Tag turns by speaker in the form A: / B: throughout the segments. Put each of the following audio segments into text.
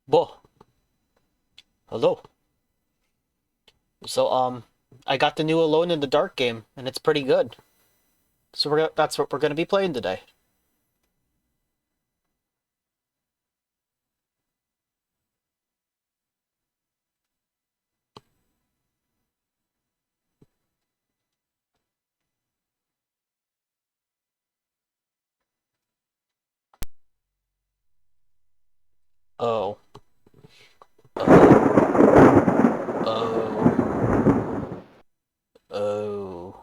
A: Whoa, hello. So, I got the new Alone in the Dark game, and it's pretty good. So that's what we're gonna be playing today. Oh, oh, oh, oh.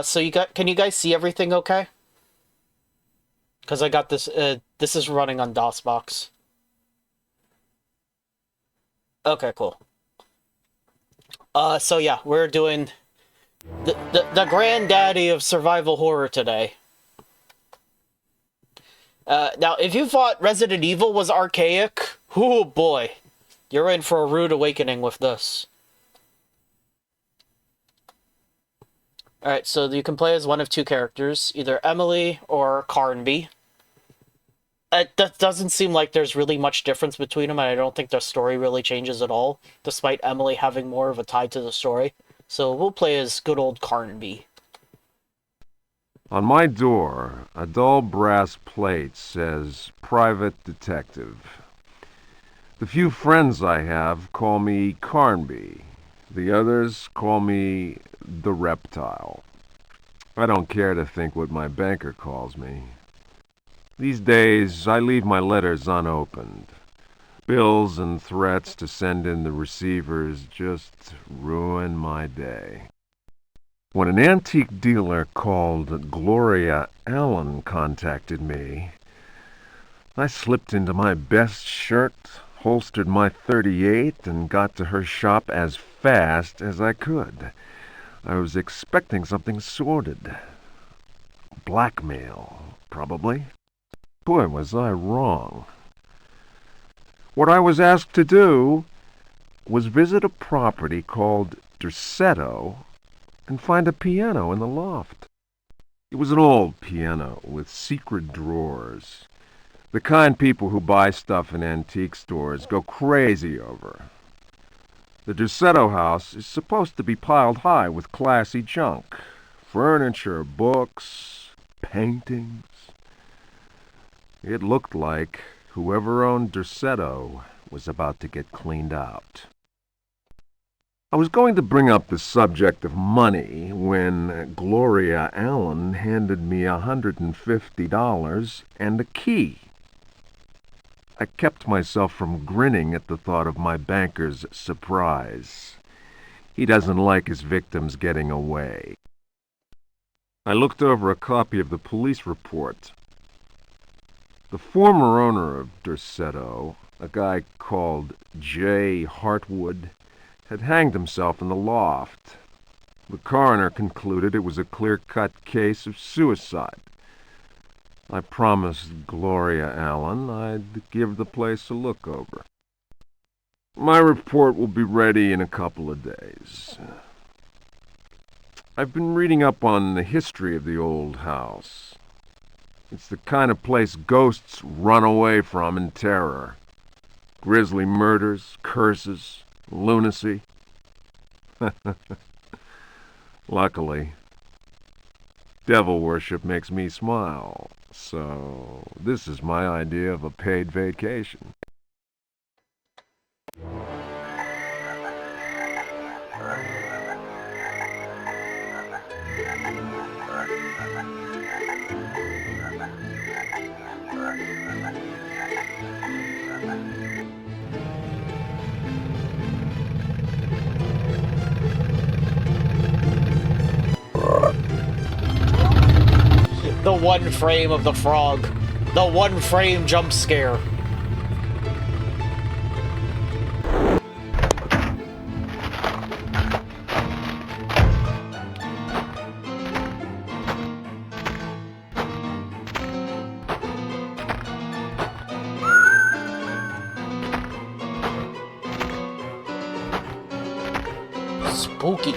A: So can you guys see everything okay? Because I got this. This is running on DOSBox. Okay, cool. So yeah, we're doing the granddaddy of survival horror today. Now, if you thought Resident Evil was archaic, oh boy, you're in for a rude awakening with this. Alright, so you can play as one of two characters, either Emily or Carnby. That doesn't seem like there's really much difference between them, and I don't think the story really changes at all, despite Emily having more of a tie to the story. So we'll play as good old Carnby.
B: On my door, a dull brass plate says Private Detective. The few friends I have call me Carnby. The others call me the Reptile. I don't care to think what my banker calls me. These days, I leave my letters unopened. Bills and threats to send in the receivers just ruin my day. When an antique dealer called Gloria Allen contacted me, I slipped into my best shirt, holstered my .38, and got to her shop as fast as I could. I was expecting something sordid. Blackmail, probably. Boy, was I wrong. What I was asked to do was visit a property called Decerto and find a piano in the loft. It was an old piano with secret drawers. The kind people who buy stuff in antique stores go crazy over. The Decerto house is supposed to be piled high with classy junk. Furniture, books, paintings. It looked like whoever owned Decerto was about to get cleaned out. I was going to bring up the subject of money when Gloria Allen handed me $150 and a key. I kept myself from grinning at the thought of my banker's surprise. He doesn't like his victims getting away. I looked over a copy of the police report. The former owner of Decerto, a guy called J. Hartwood, had hanged himself in the loft. The coroner concluded it was a clear-cut case of suicide. I promised Gloria Allen I'd give the place a look over. My report will be ready in a couple of days. I've been reading up on the history of the old house. It's the kind of place ghosts run away from in terror. Grisly murders, curses, lunacy. Luckily, devil worship makes me smile, so this is my idea of a paid vacation.
A: The one frame of the frog. The one frame jump scare. Spooky.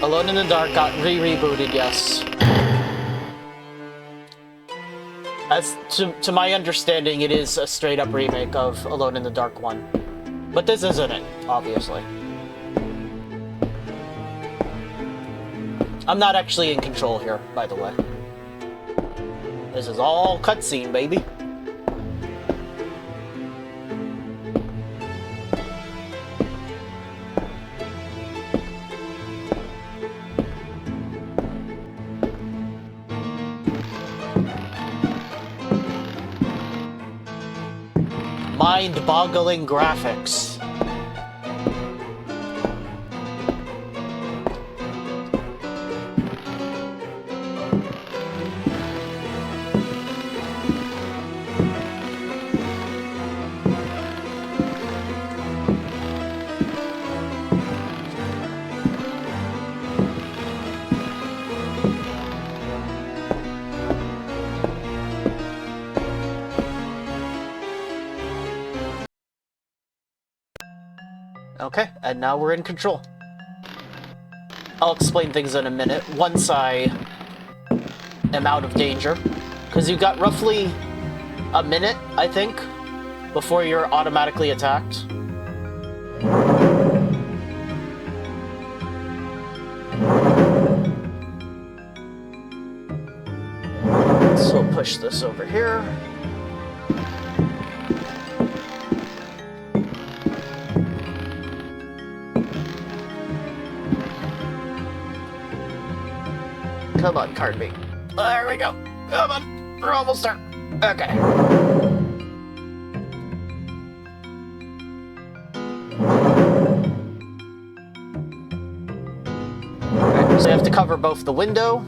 A: Alone in the Dark got rebooted, yes. As to my understanding, it is a straight-up remake of Alone in the Dark 1. But this isn't it, obviously. I'm not actually in control here, by the way. This is all cutscene, baby. Mind-boggling graphics. Okay, and now we're in control. I'll explain things in a minute, once I am out of danger. Because you've got roughly a minute, I think, before you're automatically attacked. So we'll push this over here. Come on, Carnby. There we go. Come on. We're almost there. Okay. Okay, so you have to cover both the window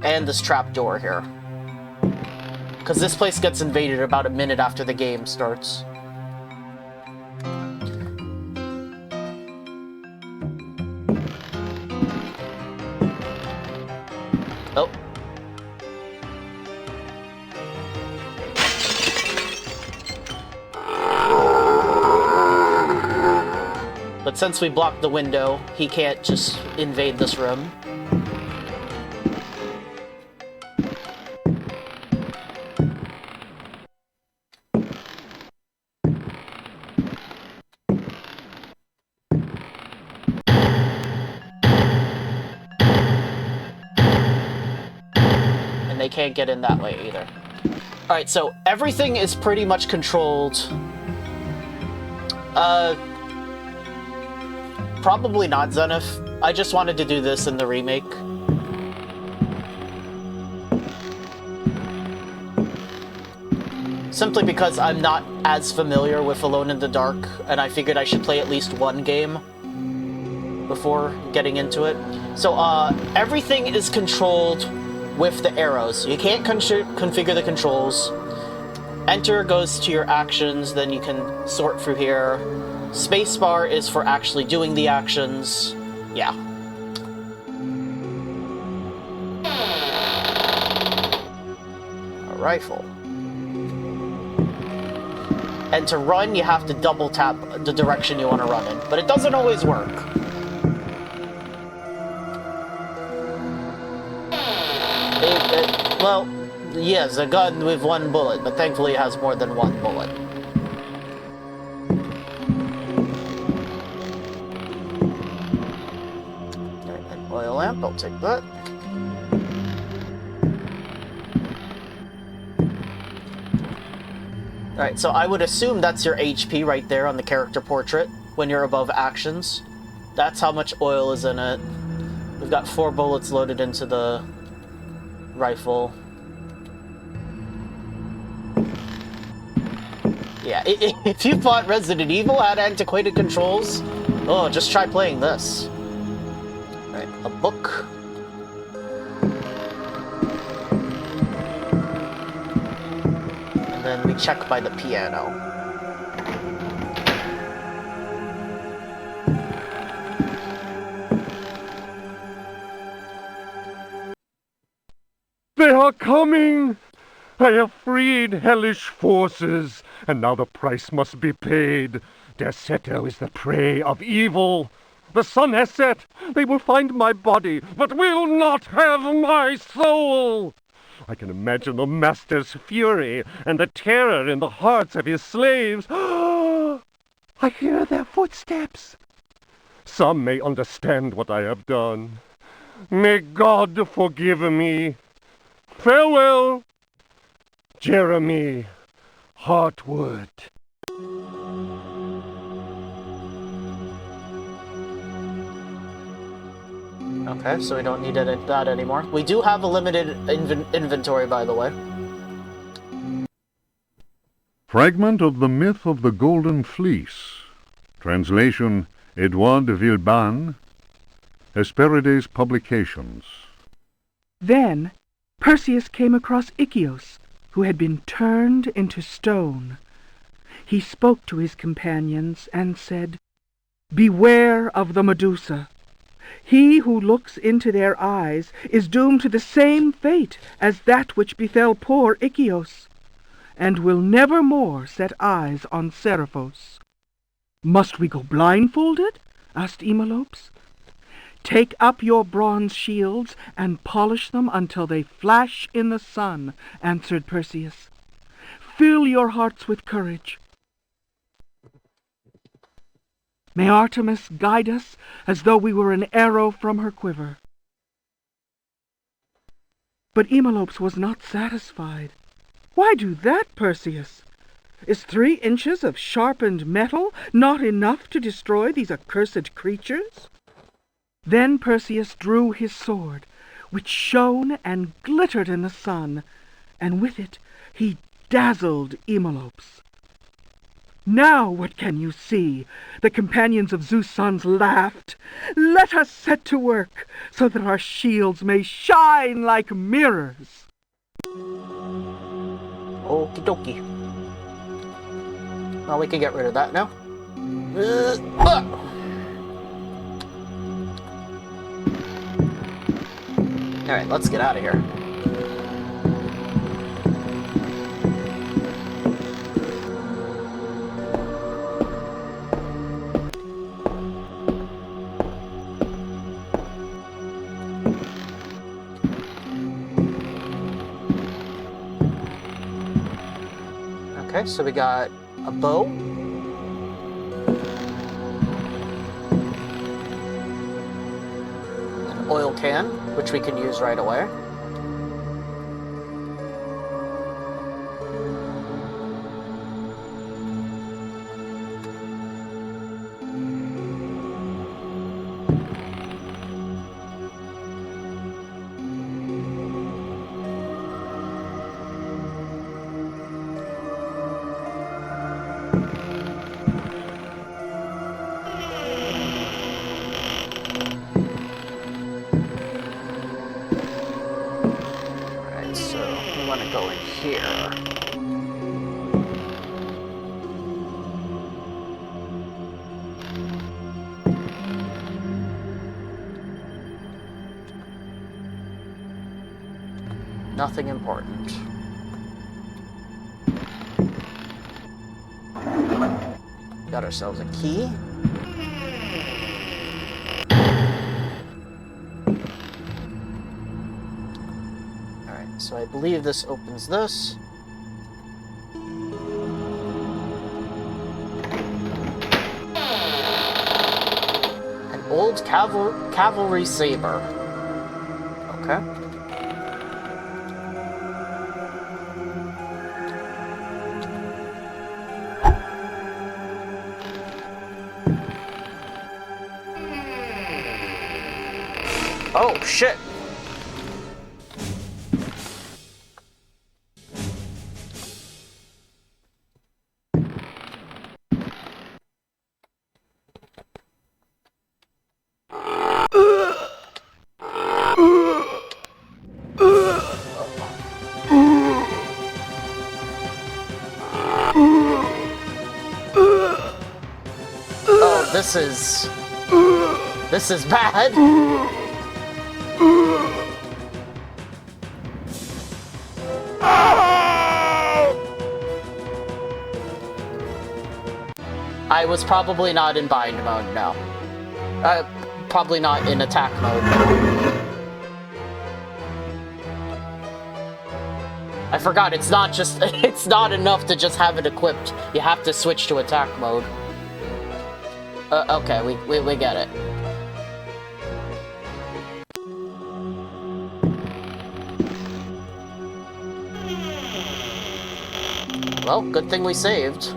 A: and this trap door here. Because this place gets invaded about a minute after the game starts. Oh. But since we blocked the window, he can't just invade this room. They can't get in that way either. Alright, so everything is pretty much controlled. Probably not Zenith. I just wanted to do this in the remake. Simply because I'm not as familiar with Alone in the Dark, and I figured I should play at least one game before getting into it. So, everything is controlled with the arrows. You can't configure the controls. Enter goes to your actions, then you can sort through here. Spacebar is for actually doing the actions. Yeah. A rifle. And to run, you have to double tap the direction you want to run in. But it doesn't always work. Well, yes, a gun with one bullet, but thankfully it has more than one bullet. An oil lamp, I'll take that. Alright, so I would assume that's your HP right there on the character portrait when you're above actions. That's how much oil is in it. We've got 4 bullets loaded into the rifle. Yeah, if you thought Resident Evil had antiquated controls, oh, just try playing this. Alright, a book. And then we check by the piano.
B: They are coming! I have freed hellish forces, and now the price must be paid. Decerto is the prey of evil. The sun has set. They will find my body, but will not have my soul. I can imagine the master's fury and the terror in the hearts of his slaves. I hear their footsteps. Some may understand what I have done. May God forgive me. Farewell, Jeremy Hartwood.
A: Okay, so we don't need that anymore. We do have a limited inventory, by the way.
C: Fragment of the Myth of the Golden Fleece. Translation Edward Villeban. Hesperides Publications.
D: Then Perseus came across Ichios, who had been turned into stone. He spoke to his companions and said, "Beware of the Medusa. He who looks into their eyes is doomed to the same fate as that which befell poor Ichios, and will never more set eyes on Seriphos." "Must we go blindfolded?" asked Emelopes. "Take up your bronze shields and polish them until they flash in the sun," answered Perseus. "Fill your hearts with courage. May Artemis guide us as though we were an arrow from her quiver." But Emelopes was not satisfied. "Why do that, Perseus? Is 3 inches of sharpened metal not enough to destroy these accursed creatures?" Then Perseus drew his sword, which shone and glittered in the sun, and with it he dazzled Emelopes. "Now what can you see?" the companions of Zeus' sons laughed. "Let us set to work, so that our shields may shine like mirrors."
A: Okie dokie. Well, we can get rid of that now. Alright, let's get out of here. Okay, so we got a bow. An oil can, which we can use right away. Go in here. Nothing important. Got ourselves a key. So I believe this opens this. An old cavalry saber. Okay. Oh, shit. Oh, this is bad. I was probably not in bind mode, no. Probably not in attack mode. I forgot, it's not just, it's not enough to just have it equipped. You have to switch to attack mode. Okay, we get it. Well, good thing we saved.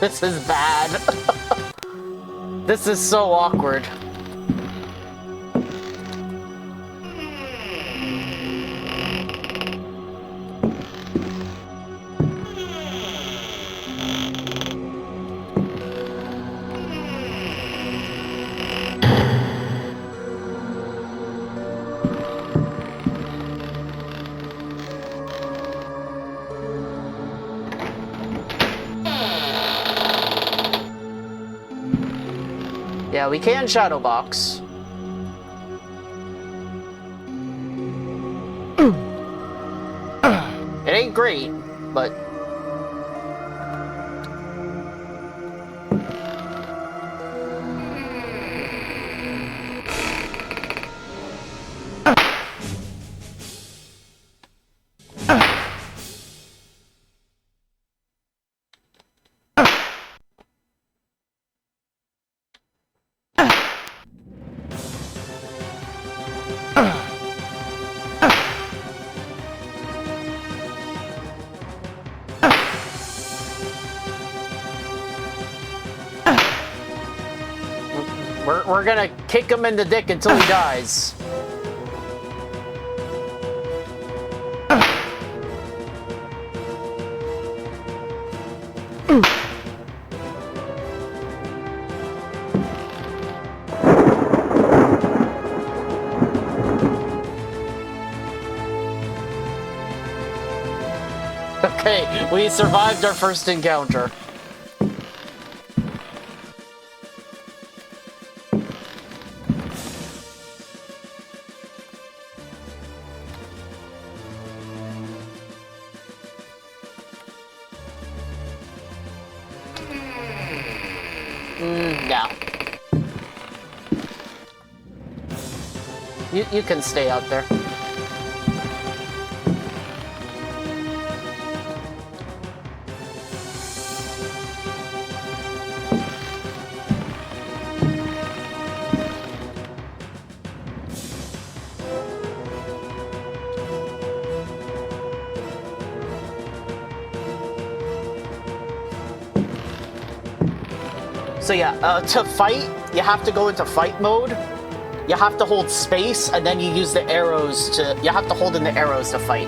A: This is bad. This is so awkward. Yeah, we can shadow box. It ain't great, but... We're gonna kick him in the dick until he dies. Okay, we survived our first encounter. No. You can stay out there. So yeah, to fight, you have to go into fight mode. You have to hold space, and then you use the arrows to... You have to hold in the arrows to fight.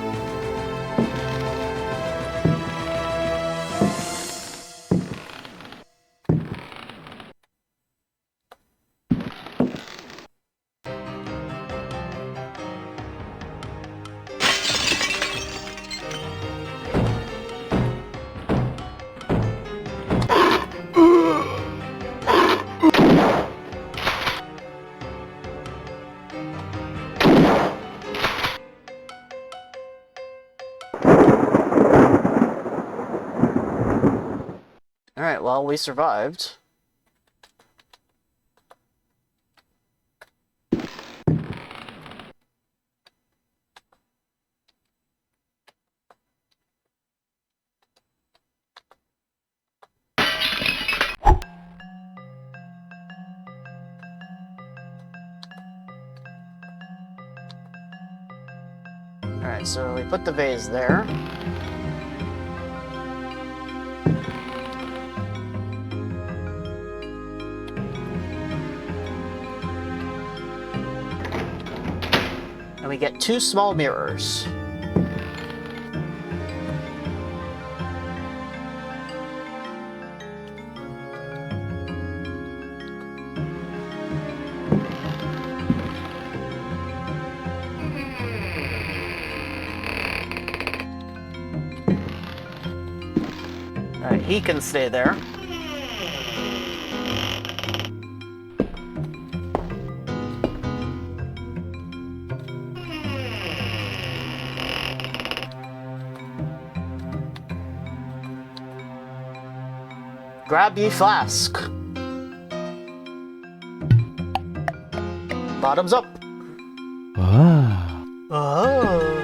A: Alright, well, we survived. Alright, so we put the vase there. And we get 2 small mirrors. Alright, he can stay there. Grab ye flask. Bottoms up.
B: Ah.
A: Oh.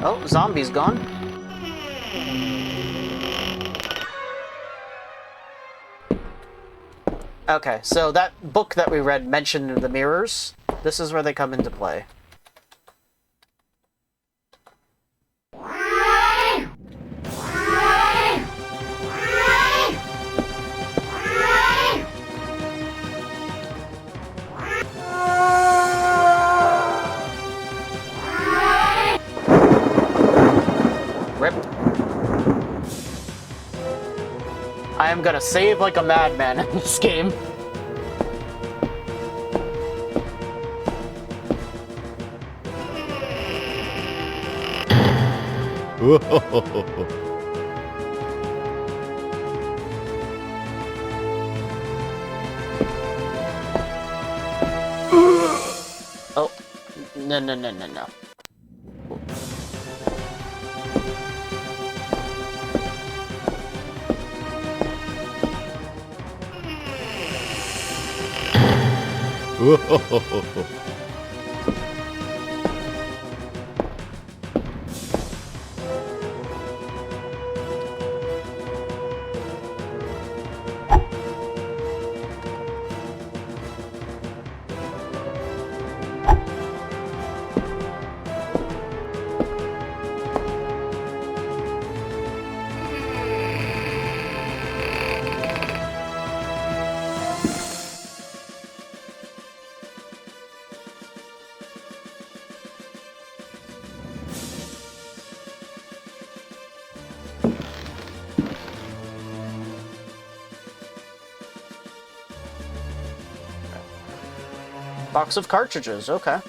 A: Oh, zombie's gone. Okay, so that book that we read mentioned the mirrors. This is where they come into play. Rip. I am gonna save like a madman in this game. Oh, no, no, no, no, no. Box of cartridges, okay.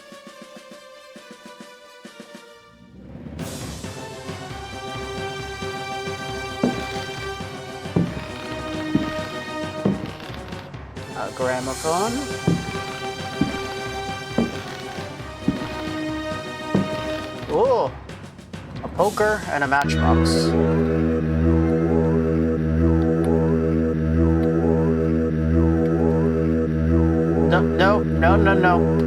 A: A gramophone. Ooh, a poker and a matchbox. No, no, no, no, no.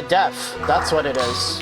A: Deaf. That's what it is.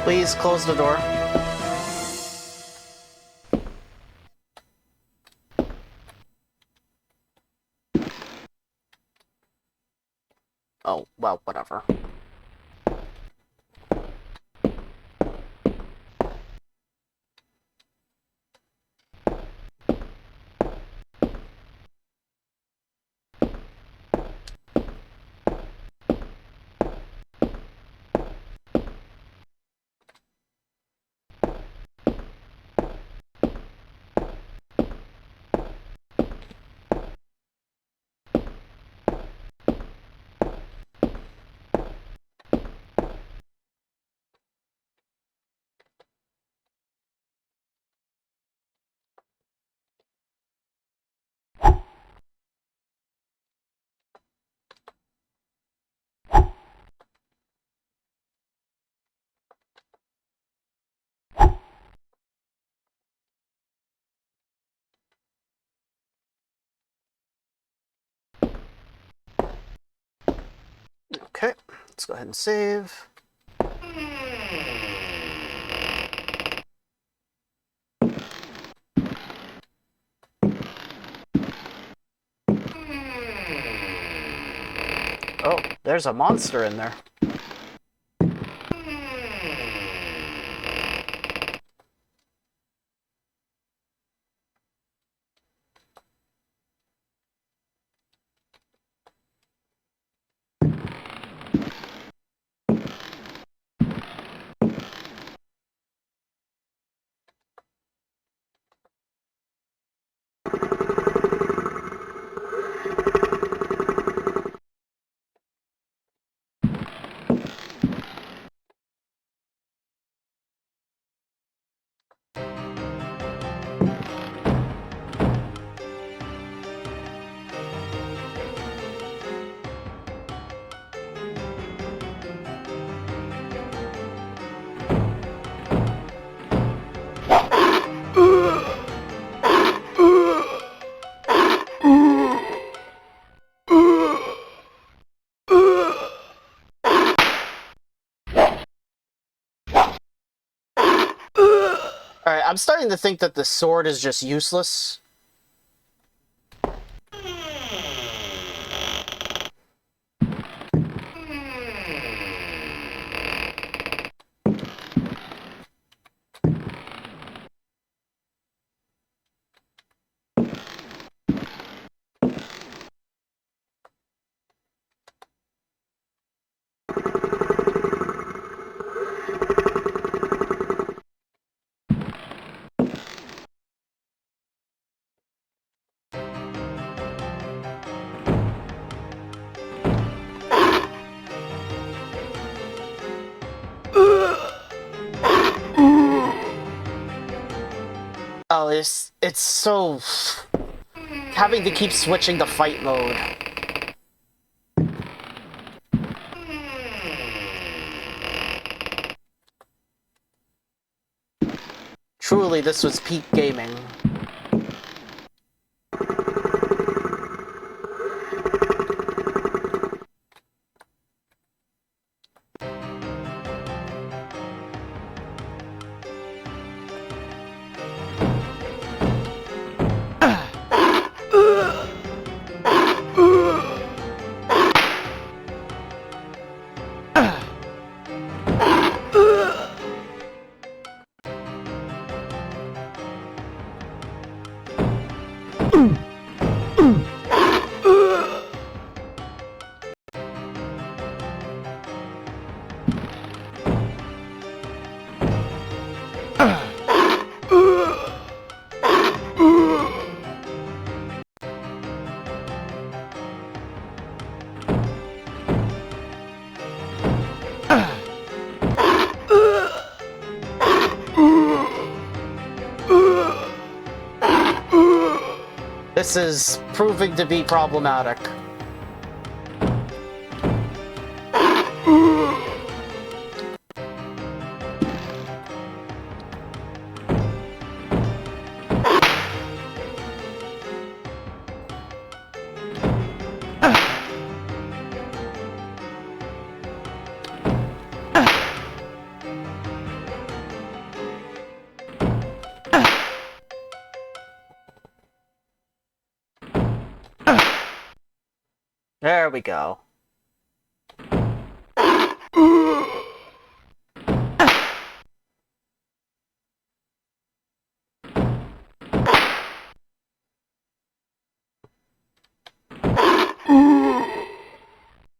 A: Please close the door. Oh, well, whatever. Okay, let's go ahead and save. Oh, there's a monster in there. Alright, I'm starting to think that the sword is just useless. Oh, it's so... having to keep switching to fight mode. Truly, this was peak gaming. This is proving to be problematic. There we go.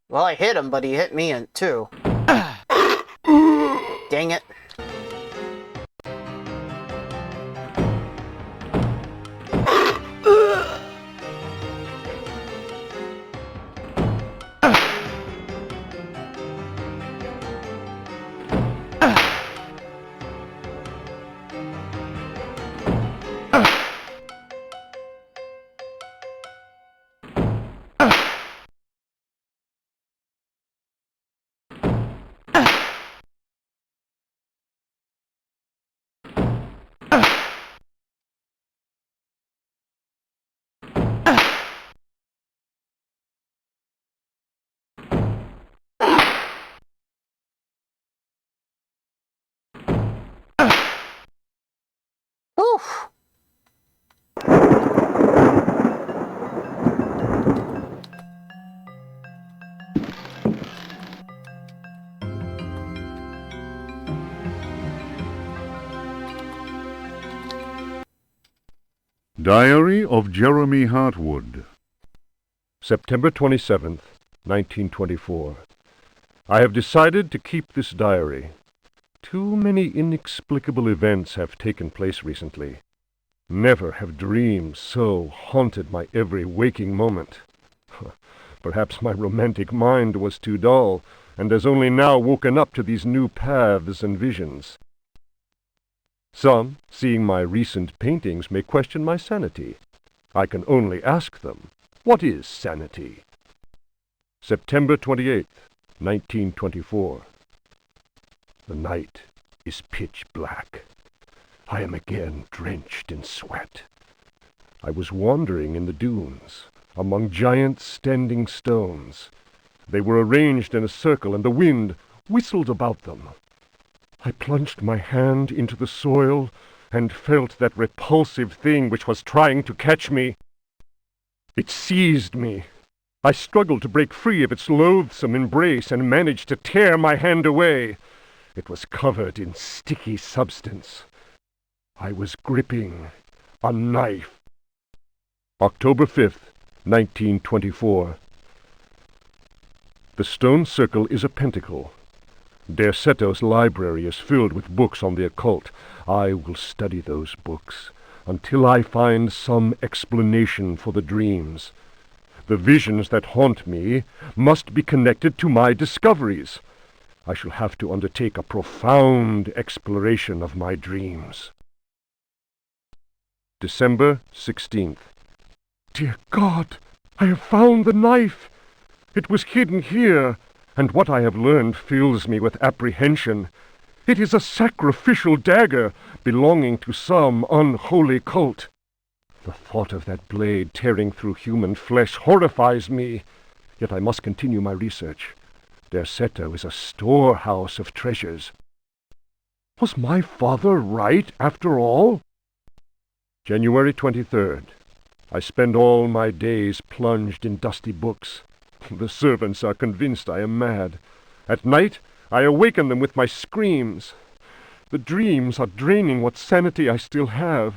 A: Well, I hit him, but he hit me too. Dang it. Oof.
C: Diary of Jeremy Hartwood.
B: September 27th, 1924. I have decided to keep this diary. Too many inexplicable events have taken place recently. Never have dreams so haunted my every waking moment. Perhaps my romantic mind was too dull, and has only now woken up to these new paths and visions. Some, seeing my recent paintings, may question my sanity. I can only ask them, what is sanity? September 28th, 1924. The night is pitch black. I am again drenched in sweat. I was wandering in the dunes, among giant standing stones. They were arranged in a circle, and the wind whistled about them. I plunged my hand into the soil and felt that repulsive thing which was trying to catch me. It seized me. I struggled to break free of its loathsome embrace and managed to tear my hand away. It was covered in sticky substance. I was gripping a knife. October 5th, 1924. The stone circle is a pentacle. Decerto's library is filled with books on the occult. I will study those books until I find some explanation for the dreams. The visions that haunt me must be connected to my discoveries. I shall have to undertake a profound exploration of my dreams. December 16th. Dear God, I have found the knife. It was hidden here, and what I have learned fills me with apprehension. It is a sacrificial dagger belonging to some unholy cult. The thought of that blade tearing through human flesh horrifies me, yet I must continue my research. Decerto is a storehouse of treasures. Was my father right, after all? January 23rd. I spend all my days plunged in dusty books. The servants are convinced I am mad. At night, I awaken them with my screams. The dreams are draining what sanity I still have.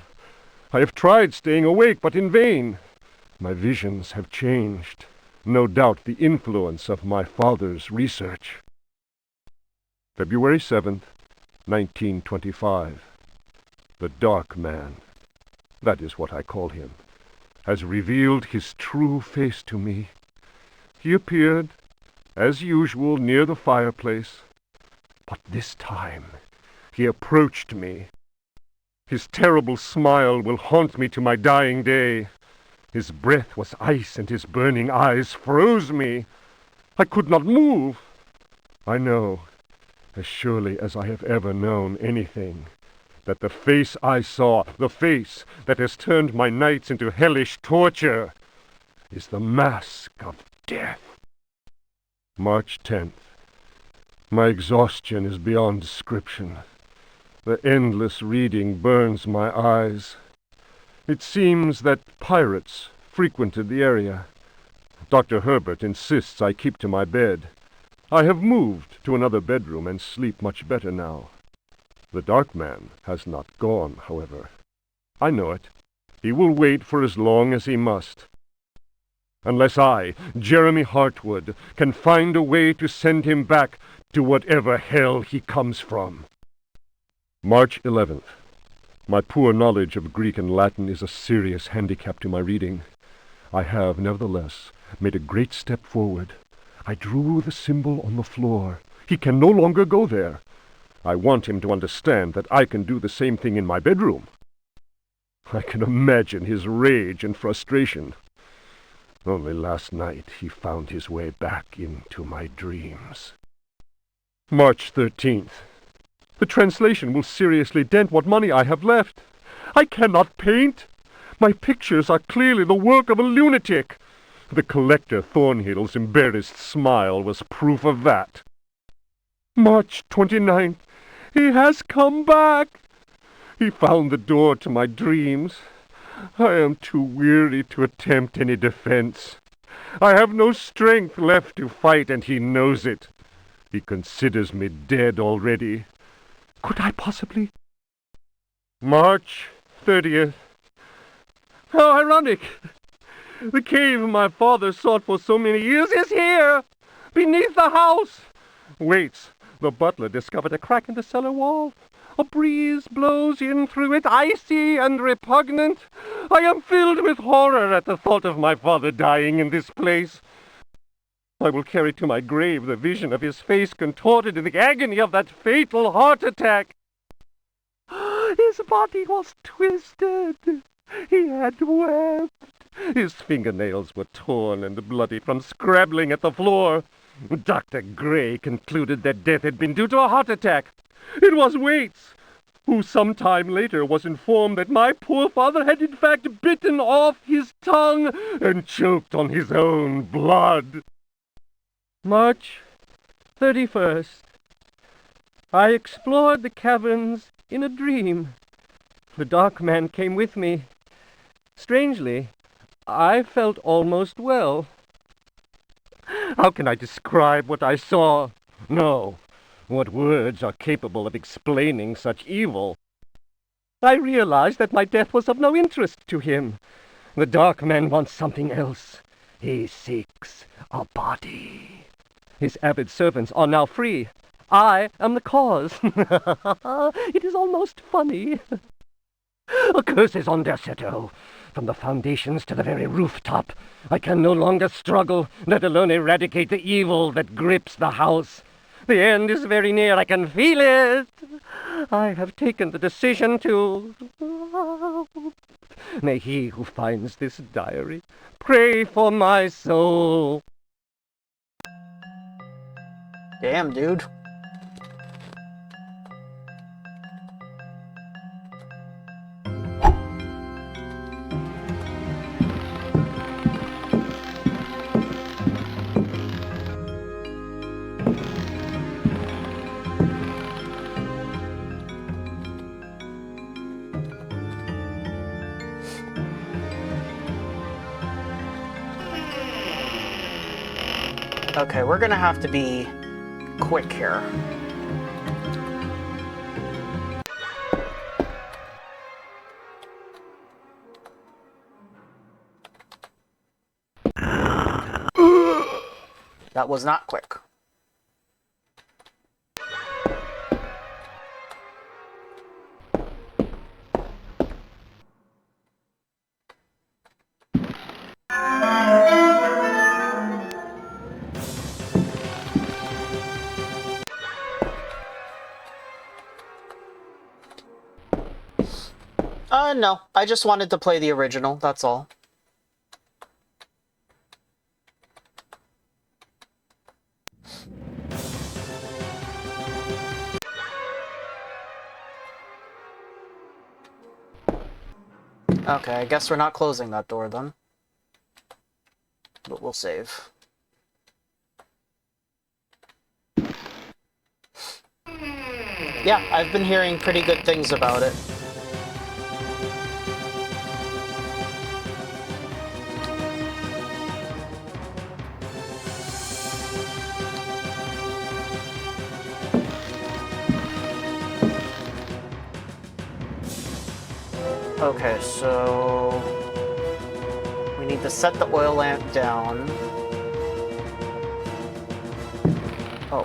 B: I have tried staying awake, but in vain. My visions have changed. No doubt the influence of my father's research. February 7th, 1925. The Dark Man, that is what I call him, has revealed his true face to me. He appeared, as usual, near the fireplace, but this time he approached me. His terrible smile will haunt me to my dying day. His breath was ice, and his burning eyes froze me. I could not move. I know, as surely as I have ever known anything, that the face I saw, the face that has turned my nights into hellish torture, is the mask of death. March 10th. My exhaustion is beyond description. The endless reading burns my eyes. It seems that pirates frequented the area. Dr. Herbert insists I keep to my bed. I have moved to another bedroom and sleep much better now. The dark man has not gone, however. I know it. He will wait for as long as he must. Unless I, Jeremy Hartwood, can find a way to send him back to whatever hell he comes from. March 11th. My poor knowledge of Greek and Latin is a serious handicap to my reading. I have, nevertheless, made a great step forward. I drew the symbol on the floor. He can no longer go there. I want him to understand that I can do the same thing in my bedroom. I can imagine his rage and frustration. Only last night he found his way back into my dreams. March 13th. The translation will seriously dent what money I have left. I cannot paint. My pictures are clearly the work of a lunatic. The collector Thornhill's embarrassed smile was proof of that. March 29th. He has come back. He found the door to my dreams. I am too weary to attempt any defense. I have no strength left to fight, and he knows it. He considers me dead already. Could I possibly? March 30th. How ironic! The cave my father sought for so many years is here, beneath the house. Waits. The butler discovered a crack in the cellar wall. A breeze blows in through it, icy and repugnant. I am filled with horror at the thought of my father dying in this place. I will carry to my grave the vision of his face contorted in the agony of that fatal heart attack. His body was twisted. He had wept. His fingernails were torn and bloody from scrabbling at the floor. Dr. Gray concluded that death had been due to a heart attack. It was Waits, who some time later was informed that my poor father had in fact bitten off his tongue and choked on his own blood. March 31st. I explored the caverns in a dream. The dark man came with me. Strangely, I felt almost well. How can I describe what I saw? No. What words are capable of explaining such evil? I realized that my death was of no interest to him. The dark man wants something else. He seeks a body. His avid servants are now free. I am the cause. It is almost funny. A curse is on Decerto. From the foundations to the very rooftop. I can no longer struggle, let alone eradicate the evil that grips the house. The end is very near. I can feel it. I have taken the decision to... May he who finds this diary pray for my soul.
A: Damn, dude. Okay, we're gonna have to be quick here. That was not quick. No. I just wanted to play the original, that's all. Okay, I guess we're not closing that door then. But we'll save. Yeah, I've been hearing pretty good things about it. Okay, so we need to set the oil lamp down. Oh.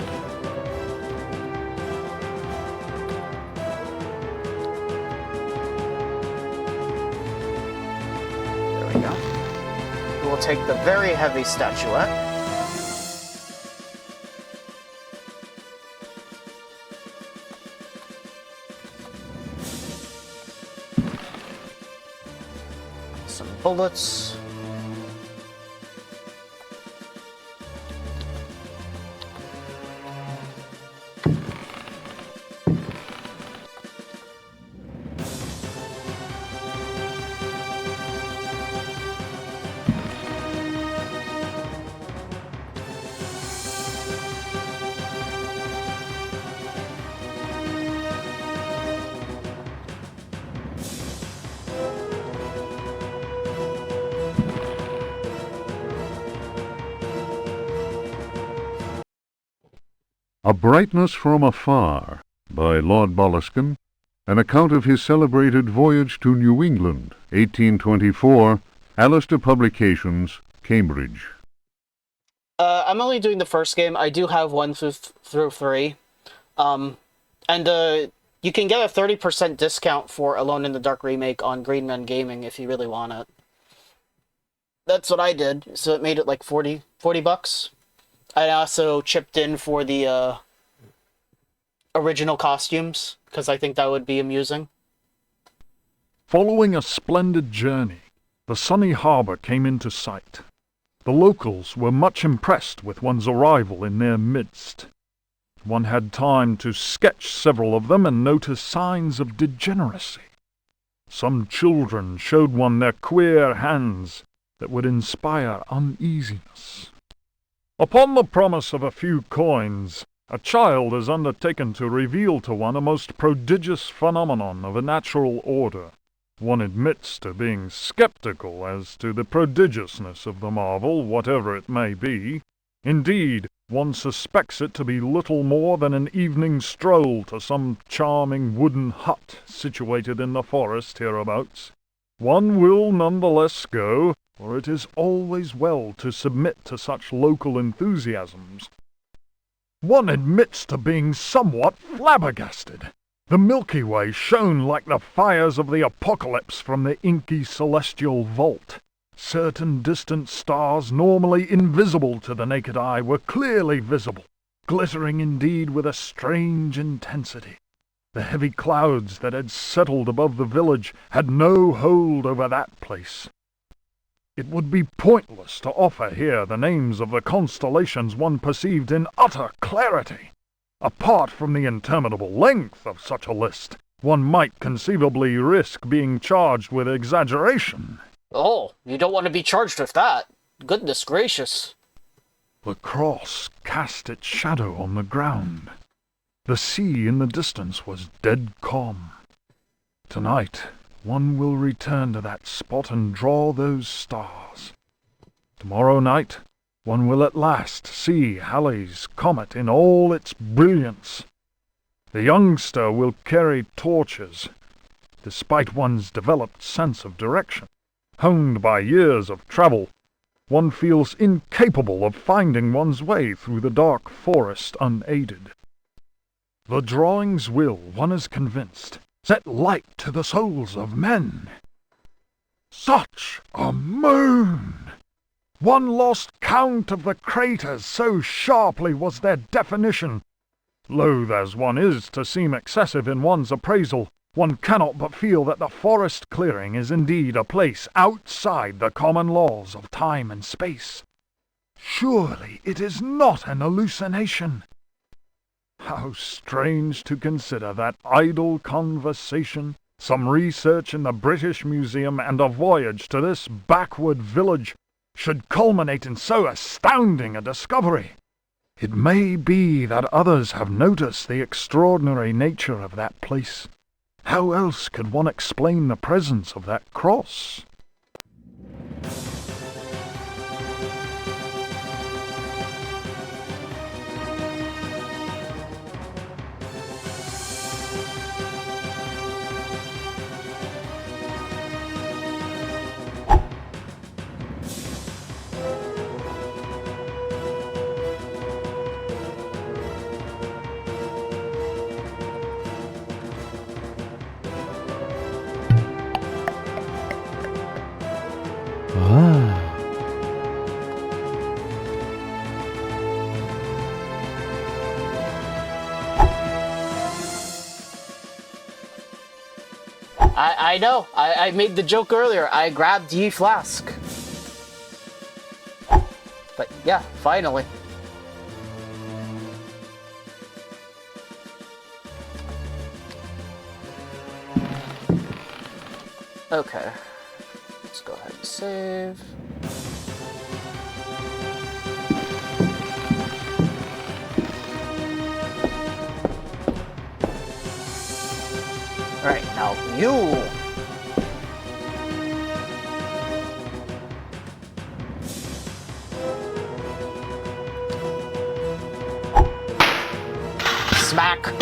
A: There we go. We'll take the very heavy statuette. Some bullets.
C: A Brightness from Afar by Lord Boleskine, an account of his celebrated voyage to New England, 1824, Alistair Publications, Cambridge.
A: I'm only doing the first game. I do have 1 through 3. And you can get a 30% discount for Alone in the Dark Remake on Green Man Gaming if you really want it. That's what I did, so it made it like 40 bucks. I also chipped in for the original costumes, because I think that would be amusing.
E: Following a splendid journey, the sunny harbour came into sight. The locals were much impressed with one's arrival in their midst. One had time to sketch several of them and notice signs of degeneracy. Some children showed one their queer hands that would inspire uneasiness. Upon the promise of a few coins, a child is undertaken to reveal to one a most prodigious phenomenon of a natural order. One admits to being skeptical as to the prodigiousness of the marvel, whatever it may be. Indeed, one suspects it to be little more than an evening stroll to some charming wooden hut situated in the forest hereabouts. One will none the less go, for it is always well to submit to such local enthusiasms. One admits to being somewhat flabbergasted. The Milky Way shone like the fires of the apocalypse from the inky celestial vault. Certain distant stars, normally invisible to the naked eye, were clearly visible, glittering indeed with a strange intensity. The heavy clouds that had settled above the village had no hold over that place. It would be pointless to offer here the names of the constellations one perceived in utter clarity. Apart from the interminable length of such a list, one might conceivably risk being charged with exaggeration.
A: Oh, you don't want to be charged with that. Goodness gracious.
E: The cross cast its shadow on the ground. The sea in the distance was dead calm. Tonight, one will return to that spot and draw those stars. Tomorrow night, one will at last see Halley's comet in all its brilliance. The youngster will carry torches, despite one's developed sense of direction. Honed by years of travel, one feels incapable of finding one's way through the dark forest unaided. The drawings will, one is convinced, set light to the souls of men. Such a moon! One lost count of the craters, so sharply was their definition. Loath as one is to seem excessive in one's appraisal, one cannot but feel that the forest clearing is indeed a place outside the common laws of time and space. Surely it is not an hallucination. How strange to consider that idle conversation, some research in the British Museum, and a voyage to this backward village should culminate in so astounding a discovery. It may be that others have noticed the extraordinary nature of that place. How else could one explain the presence of that cross?
A: I know. I made the joke earlier. I grabbed ye flask. But yeah, finally. Okay. Let's go ahead and save. Alright, now you! Smack!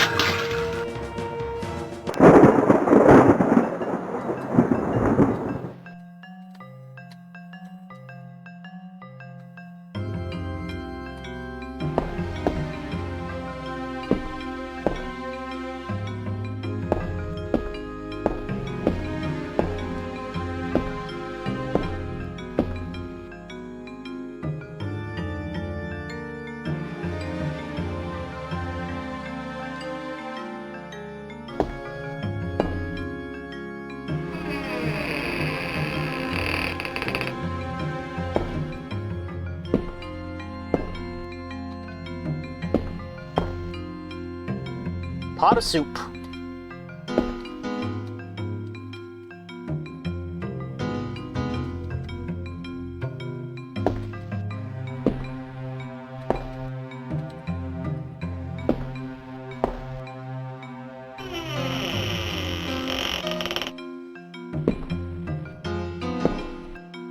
A: Pot of soup.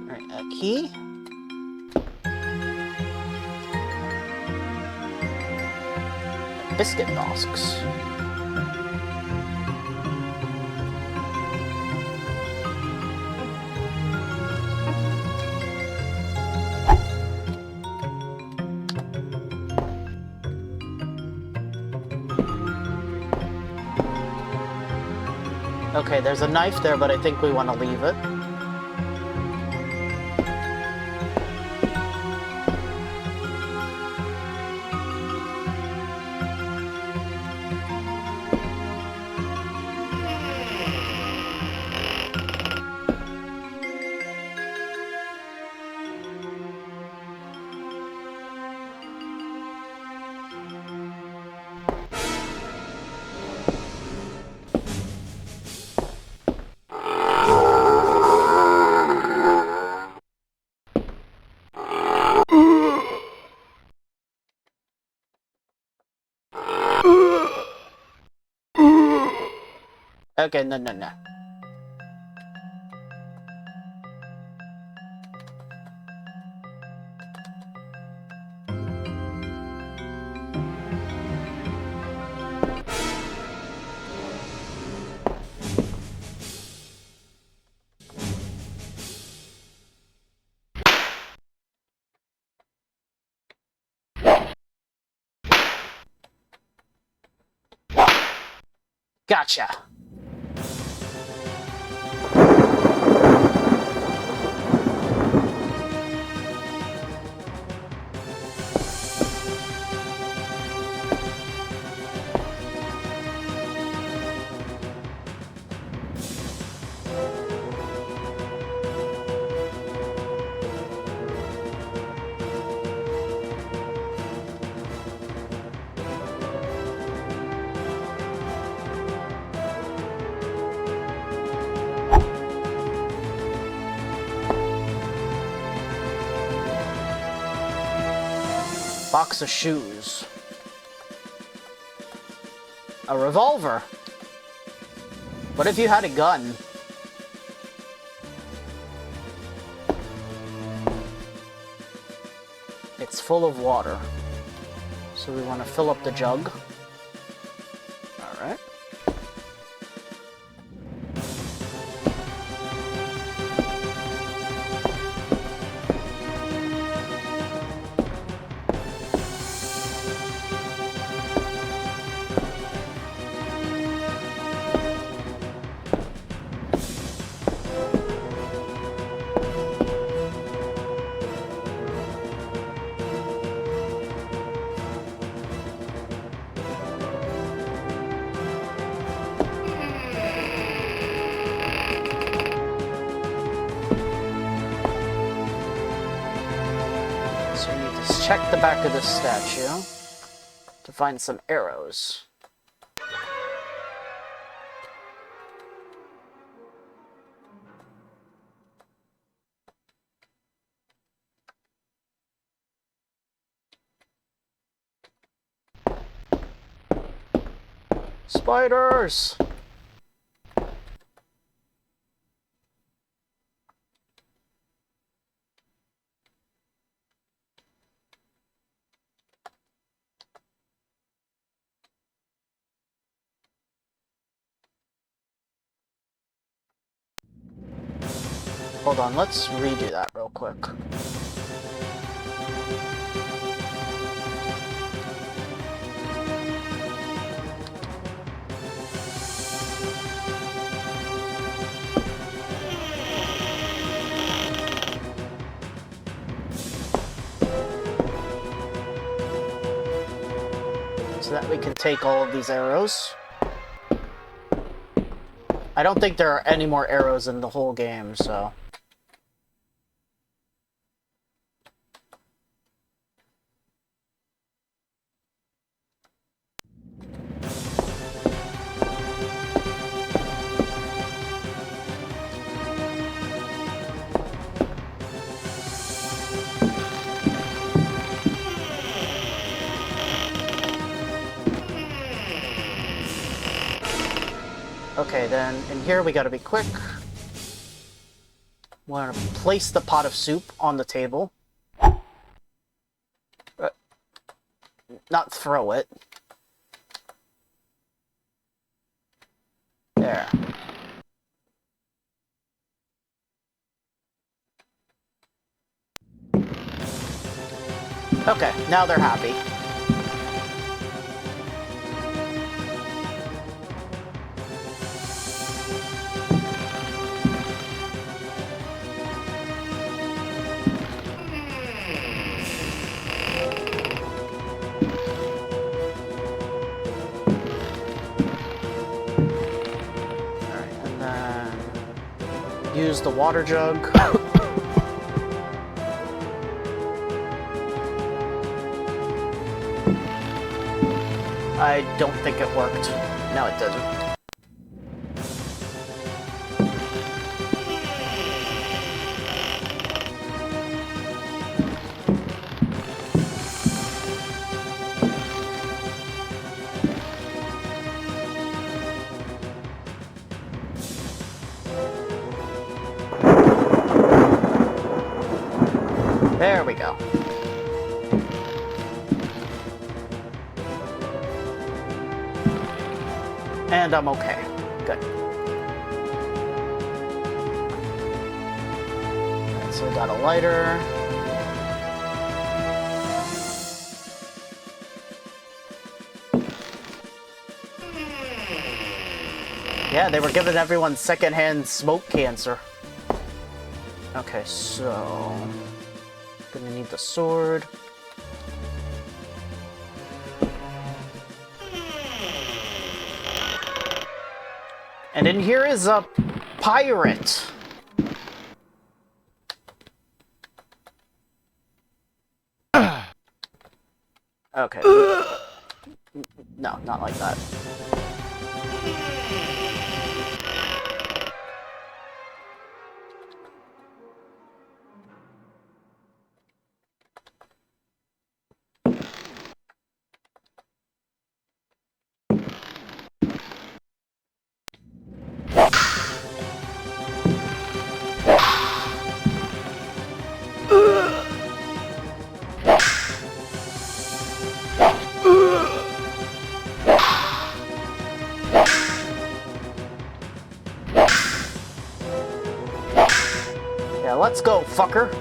A: Alright, a key. Biscuit husks. Okay, there's a knife there, but I think we want to leave it. Okay, no. Gotcha. Box of shoes. A revolver. What if you had a gun? It's full of water. So we want to fill up the jug. Alright. check the back of this statue to find some arrows. Spiders! Hold on, let's redo that real quick. So that we can take all of these arrows. I don't think there are any more arrows in the whole game, so... Okay, then in here we gotta be quick. We're gonna place the pot of soup on the table. Not throw it. There. Okay, now they're happy. Use the water jug. I don't think it worked. No, it didn't. There we go. And I'm okay. Good. Alright, so we got a lighter. Yeah, they were giving everyone secondhand smoke cancer. Okay, so... Gonna need the sword. And in here is a pirate. Okay. No, not like that. Yeah, let's go, fucker.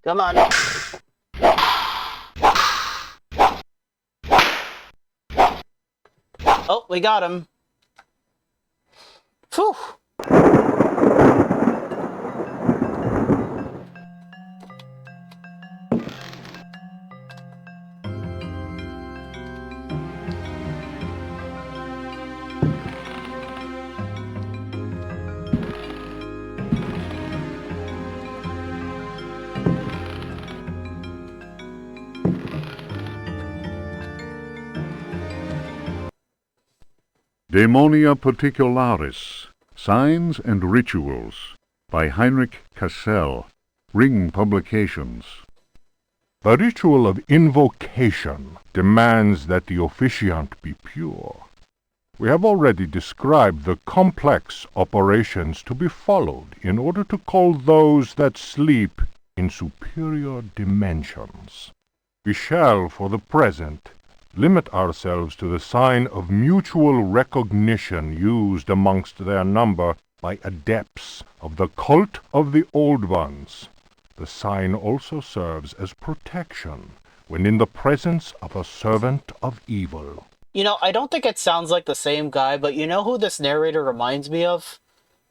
A: Come on. Oh, we got him. Phew.
C: Daemonia Particularis, Signs and Rituals, by Heinrich Cassel, Ring Publications.
F: The ritual of invocation demands that the officiant be pure. We have already described the complex operations to be followed in order to call those that sleep in superior dimensions. We shall, for the present, limit ourselves to the sign of mutual recognition used amongst their number by adepts of the cult of the Old Ones. The sign also serves as protection when in the presence of a servant of evil.
A: You know, I don't think it sounds like the same guy, but you know who this narrator reminds me of?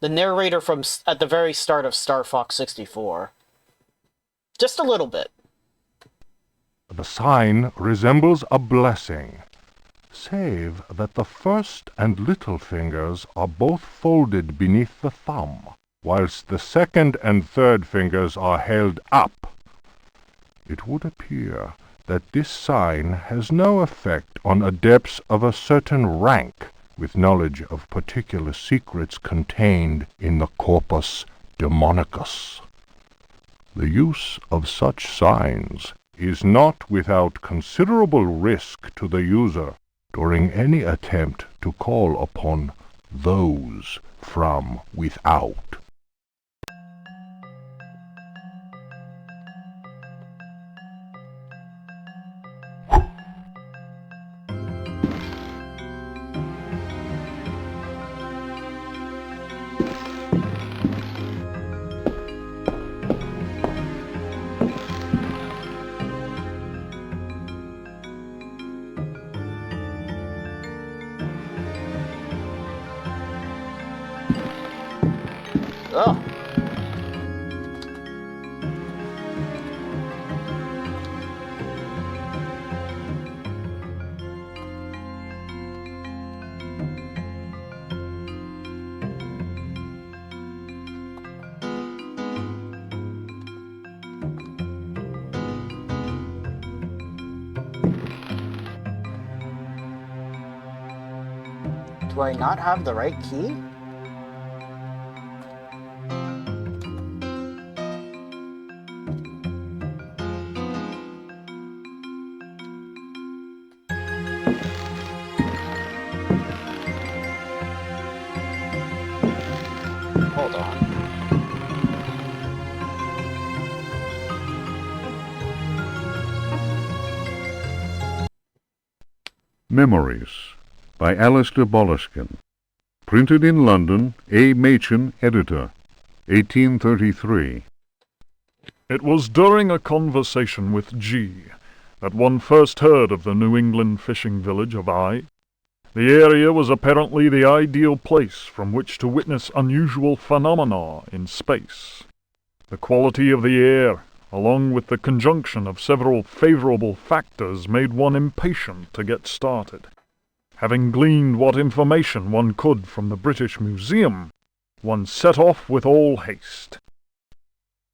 A: The narrator from at the very start of Star Fox 64. Just a little bit.
F: The sign resembles a blessing, save that the first and little fingers are both folded beneath the thumb, whilst the second and third fingers are held up. It would appear that this sign has no effect on adepts of a certain rank with knowledge of particular secrets contained in the corpus demonicus. The use of such signs is not without considerable risk to the user during any attempt to call upon those from without.
A: Oh. Do I not have the right key? Hold on.
C: Memories, by Alistair Boleskine. Printed in London, A. Machin, editor, 1833.
E: It was during a conversation with G that one first heard of the New England fishing village of I. The area was apparently the ideal place from which to witness unusual phenomena in space. The quality of the air, along with the conjunction of several favorable factors, made one impatient to get started. Having gleaned what information one could from the British Museum, one set off with all haste.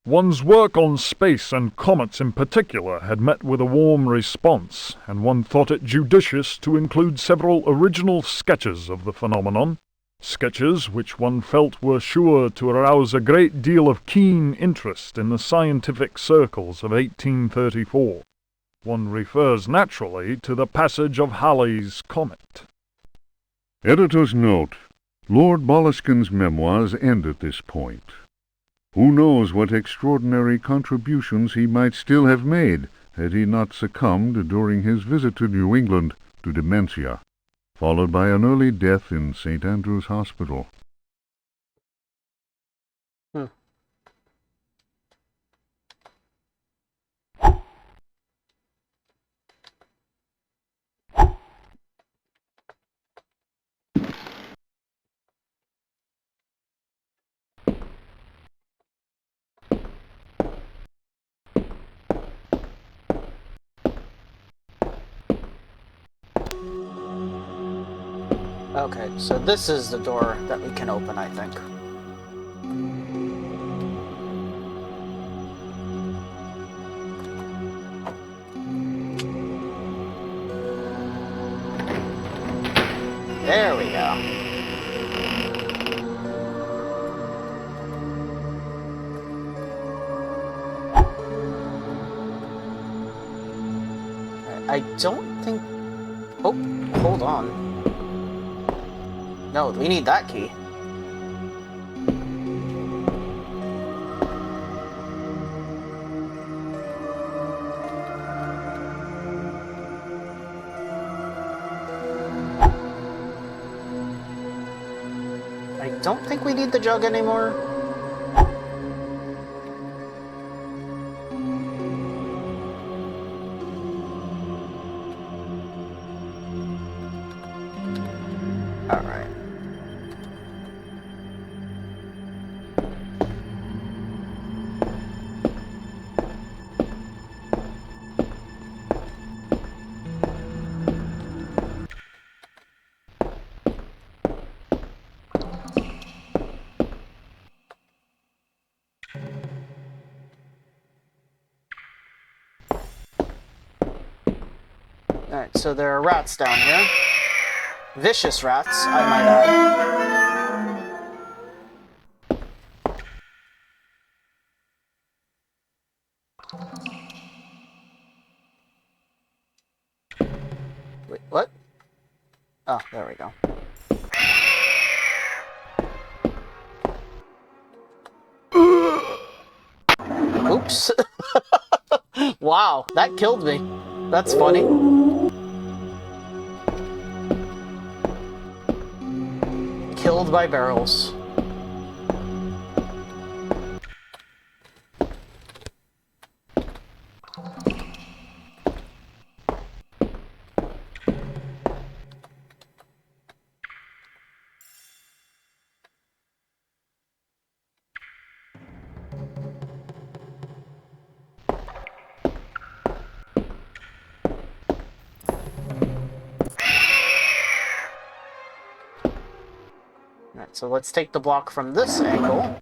E: One's work on space and comets in particular had met with a warm response, and one thought it judicious to include several original sketches of the phenomenon, sketches which one felt were sure to arouse a great deal of keen interest in the scientific circles of 1834. One refers naturally to the passage of Halley's comet.
C: Editor's note: Lord Boleskine's memoirs end at this point. Who knows what extraordinary contributions he might still have made had he not succumbed during his visit to New England to dementia, followed by an early death in St. Andrew's Hospital.
A: Okay, so this is the door that we can open, I think. There we go. I don't think... Oh, hold on. No, we need that key. I don't think we need the jug anymore. Alright. Alright, so there are rats down here. Vicious rats, I might add. Wait, what? Oh, there we go. Oops. Wow, that killed me. That's funny. Killed by barrels. Alright, so let's take the block from this angle.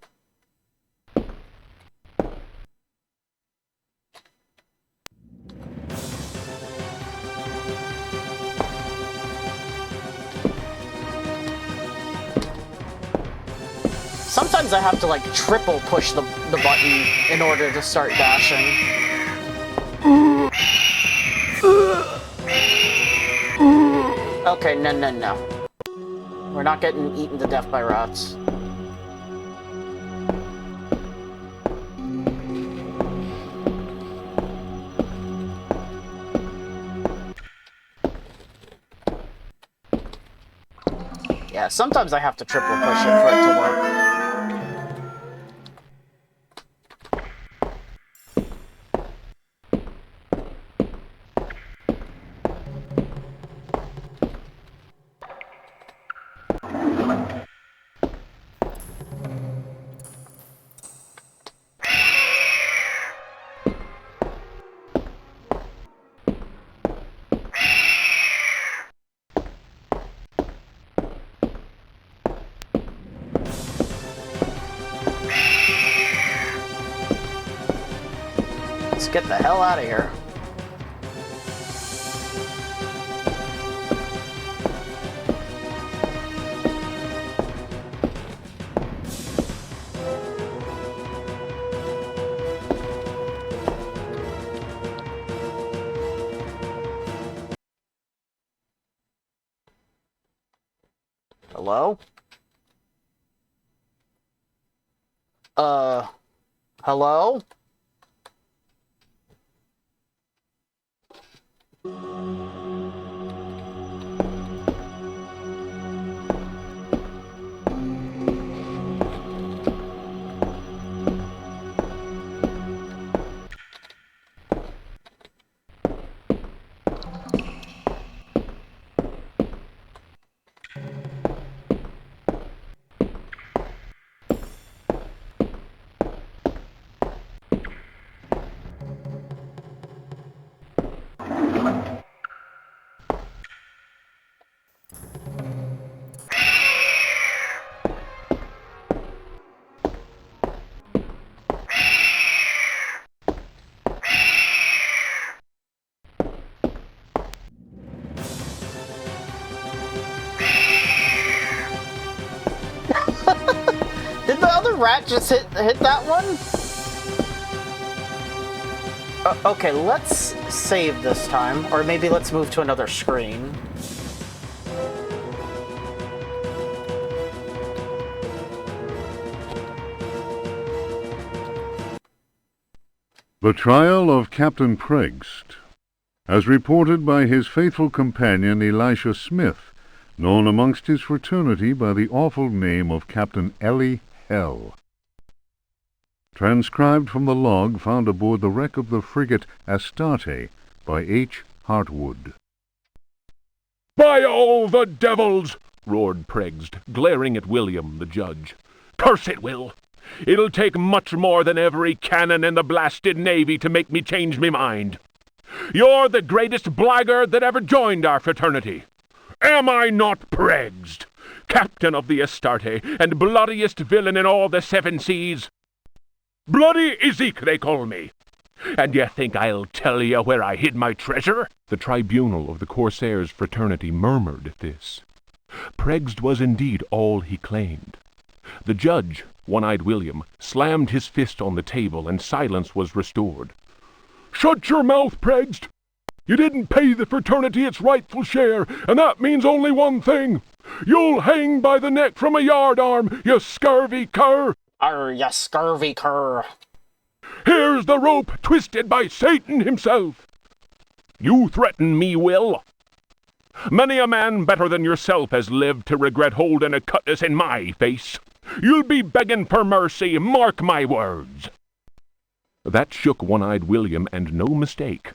A: Sometimes I have to, like, triple push the button in order to start dashing. Okay, no. We're not getting eaten to death by rats. Yeah, sometimes I have to triple push it for it to work. Let's get the hell out of here. Hello? Hello? rat just hit that one? Okay, let's save this time, or maybe let's move to another screen.
C: The trial of Captain Prext, as reported by his faithful companion Elisha Smith, known amongst his fraternity by the awful name of Captain Ellie Hell. Transcribed from the log found aboard the wreck of the frigate Astarte by H. Hartwood.
F: "By all the devils!" roared Prext, glaring at William, the judge. "Curse it, Will! It'll take much more than every cannon in the blasted navy to make me change me mind. You're the greatest blackguard that ever joined our fraternity. Am I not Prext, captain of the Astarte, and bloodiest villain in all the seven seas? Bloody Ezek, they call me. And you think I'll tell you where I hid my treasure?" The tribunal of the Corsairs' fraternity murmured at this. Prext was indeed all he claimed. The judge, One-Eyed William, slammed his fist on the table, and silence was restored. "Shut your mouth, Prext! You didn't pay the fraternity its rightful share, and that means only one thing. You'll hang by the neck from a yardarm, you scurvy cur!"
A: Arr, ya scurvy cur.
F: "Here's the rope twisted by Satan himself. You threaten me, Will. Many a man better than yourself has lived to regret holding a cutlass in my face. You'll be begging for mercy, mark my words." That shook One-Eyed William, and no mistake.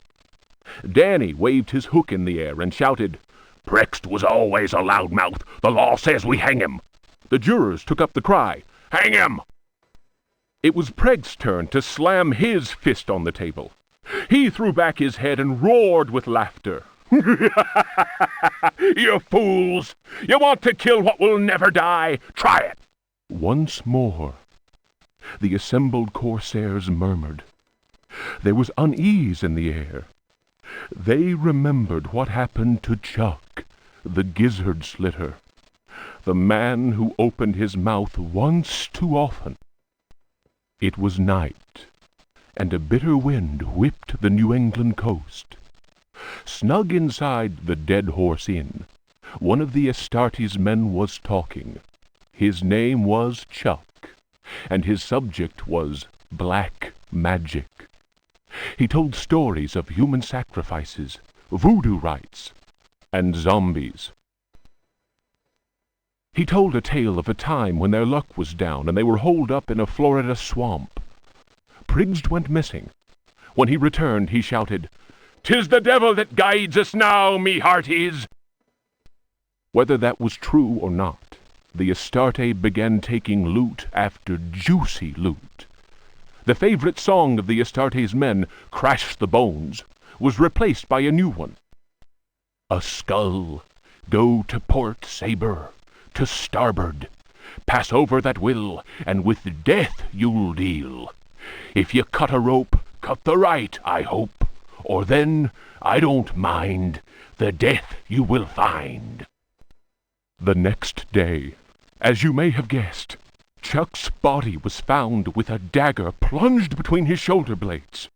F: Danny waved his hook in the air and shouted, "Prext was always a loudmouth. The law says we hang him." The jurors took up the cry, "Hang him!" It was Pregst's turn to slam his fist on the table. He threw back his head and roared with laughter. "You fools! You want to kill what will never die? Try it!" Once more, the assembled Corsairs murmured. There was unease in the air. They remembered what happened to Chuck, the gizzard slitter, the man who opened his mouth once too often. It was night, and a bitter wind whipped the New England coast. Snug inside the Dead Horse Inn, one of the Astarte's men was talking. His name was Chuck, and his subject was black magic. He told stories of human sacrifices, voodoo rites, and zombies. He told a tale of a time when their luck was down and they were holed up in a Florida swamp. Prext went missing. When he returned, he shouted, "'Tis the devil that guides us now, me hearties!" Whether that was true or not, the Astarte began taking loot after juicy loot. The favorite song of the Astarte's men, "Crash the Bones," was replaced by a new one. "A skull, go to port, saber, to starboard. Pass over that will, and with death you'll deal. If you cut a rope, cut the right, I hope, or then, I don't mind, the death you will find." The next day, as you may have guessed, Chuck's body was found with a dagger plunged between his shoulder blades.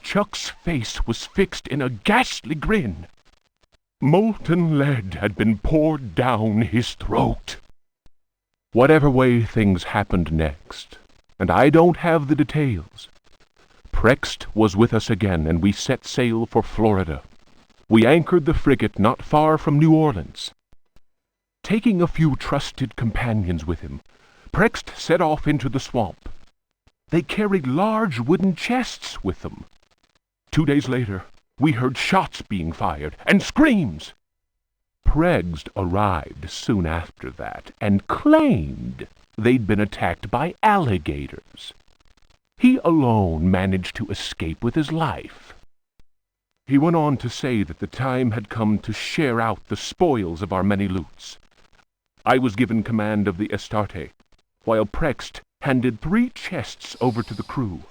F: Chuck's face was fixed in a ghastly grin. Molten lead had been poured down his throat. Whatever way things happened next, and I don't have the details, Prext was with us again, and we set sail for Florida. We anchored the frigate not far from New Orleans. Taking a few trusted companions with him, Prext set off into the swamp. They carried large wooden chests with them. 2 days later, we heard shots being fired and screams. Prext arrived soon after that and claimed they'd been attacked by alligators. He alone managed to escape with his life. He went on to say that the time had come to share out the spoils of our many loots. I was given command of the Astarte, while Prext handed 3 chests over to the crew.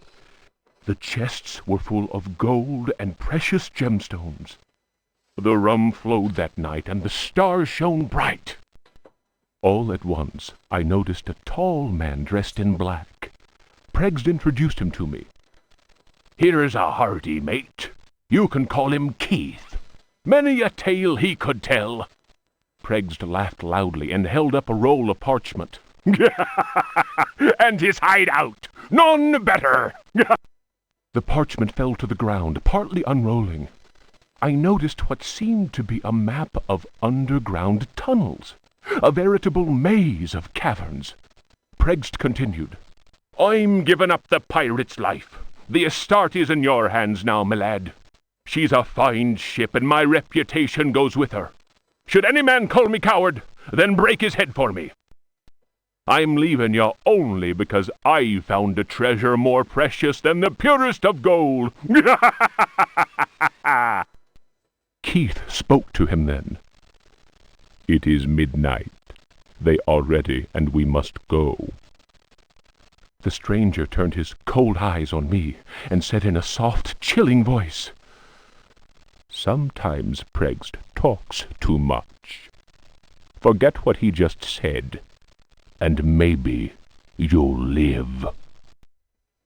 F: The chests were full of gold and precious gemstones. The rum flowed that night, and the stars shone bright. All at once, I noticed a tall man dressed in black. Pregged introduced him to me. "Here's a hearty mate. You can call him Keith. Many a tale he could tell." Pregged laughed loudly and held up a roll of parchment. "And his hideout, none better." The parchment fell to the ground, partly unrolling. I noticed what seemed to be a map of underground tunnels, a veritable maze of caverns. Pregged continued, "I'm giving up the pirate's life. The estate is in your hands now, my lad. She's a fine ship, and my reputation goes with her. Should any man call me coward, then break his head for me. I'm leaving you only because I found a treasure more precious than the purest of gold." Keith spoke to him then. "It is midnight. They are ready, and we must go." The stranger turned his cold eyes on me and said in a soft, chilling voice, "Sometimes Pregged talks too much. Forget what he just said, and maybe you'll live."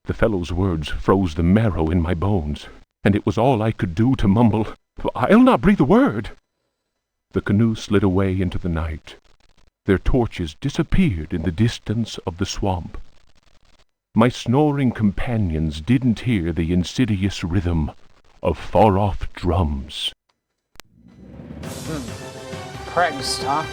F: The fellow's words froze the marrow in my bones, and it was all I could do to mumble, "I'll not breathe a word." The canoe slid away into the night. Their torches disappeared in the distance of the swamp. My snoring companions didn't hear the insidious rhythm of far-off drums.
A: Pregged, huh?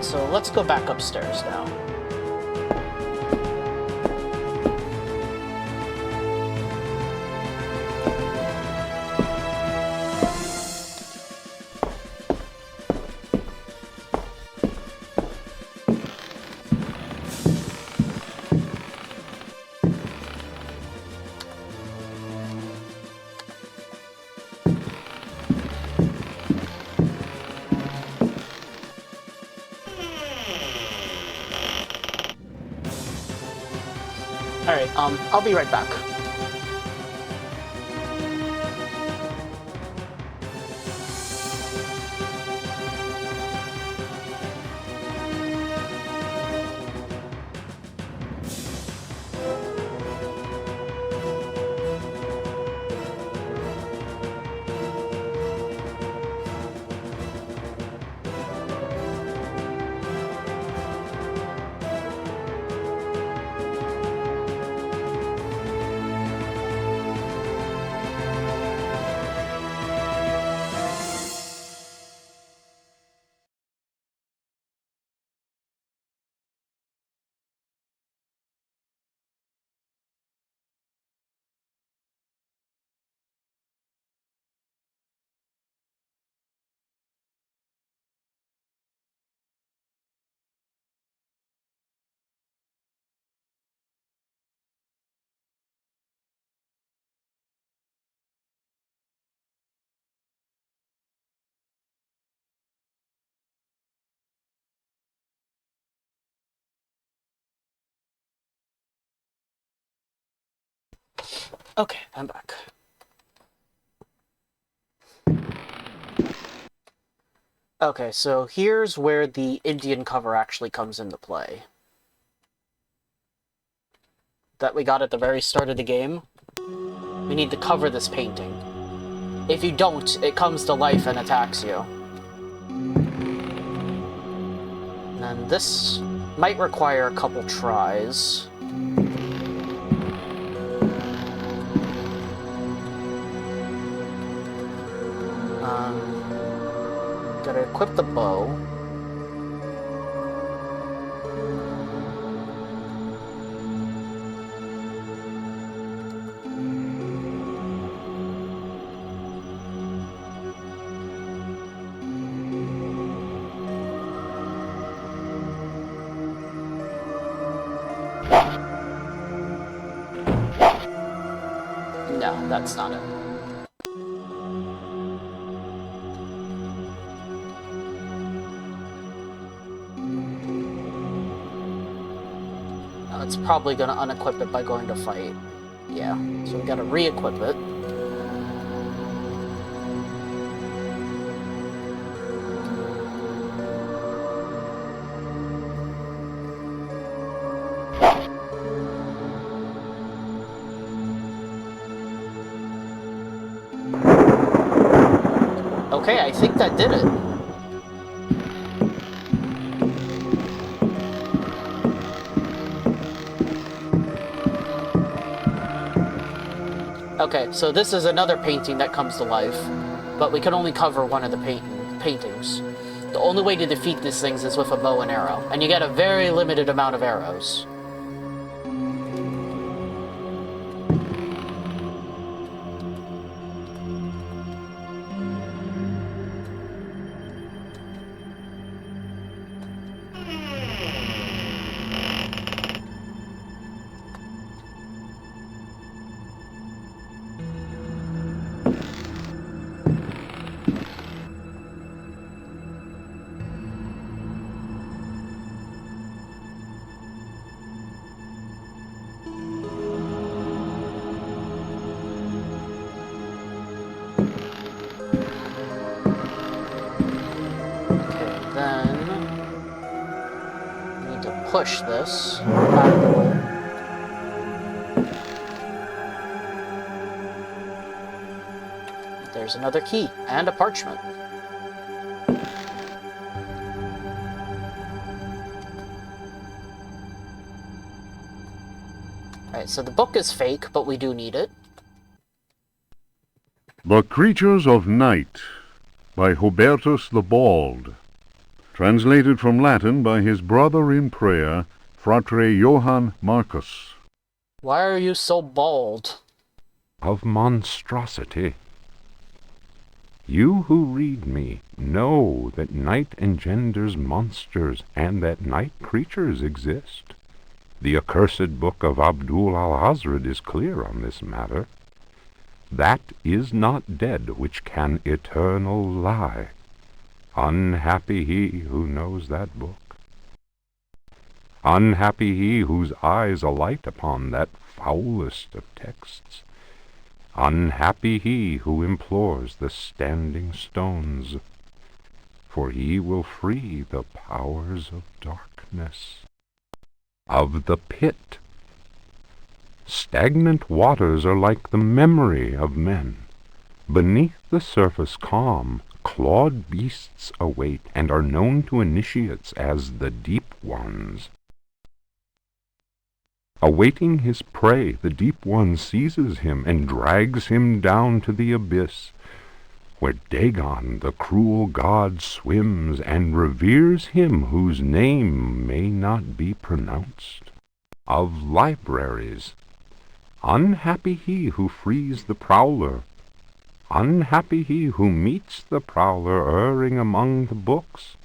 A: So let's go back upstairs now. Alright, I'll be right back. Okay, I'm back. Okay, so here's where the Indian cover actually comes into play. That we got at the very start of the game. We need to cover this painting. If you don't, it comes to life and attacks you. And this might require a couple tries. Gotta equip the bow. No, that's not it. It's probably going to unequip it by going to fight. Yeah, so we got to re-equip it. Okay, I think that did it. Okay, so this is another painting that comes to life, but we can only cover one of the paintings. The only way to defeat these things is with a bow and arrow, and you get a very limited amount of arrows. Push this out of the way. There's another key and a parchment. Alright, so the book is fake, but we do need it.
C: The Creatures of Night by Hubertus the Bald. Translated from Latin by his brother in prayer, Fratre Johann Marcus.
A: Why are you so bald?
F: Of monstrosity. You who read me know that night engenders monsters, and that night creatures exist. The accursed book of Abdul al-Hazred is clear on this matter. That is not dead which can eternal lie. Unhappy he who knows that book. Unhappy he whose eyes alight upon that foulest of texts. Unhappy he who implores the standing stones, for he will free the powers of darkness. Of the pit. Stagnant waters are like the memory of men. Beneath the surface calm, clawed beasts await, and are known to initiates as the Deep Ones. Awaiting his prey, the Deep One seizes him and drags him down to the abyss, where Dagon, the cruel god, swims and reveres him whose name may not be pronounced. Of libraries. Unhappy he who frees the prowler. Unhappy he who meets the prowler erring among the books.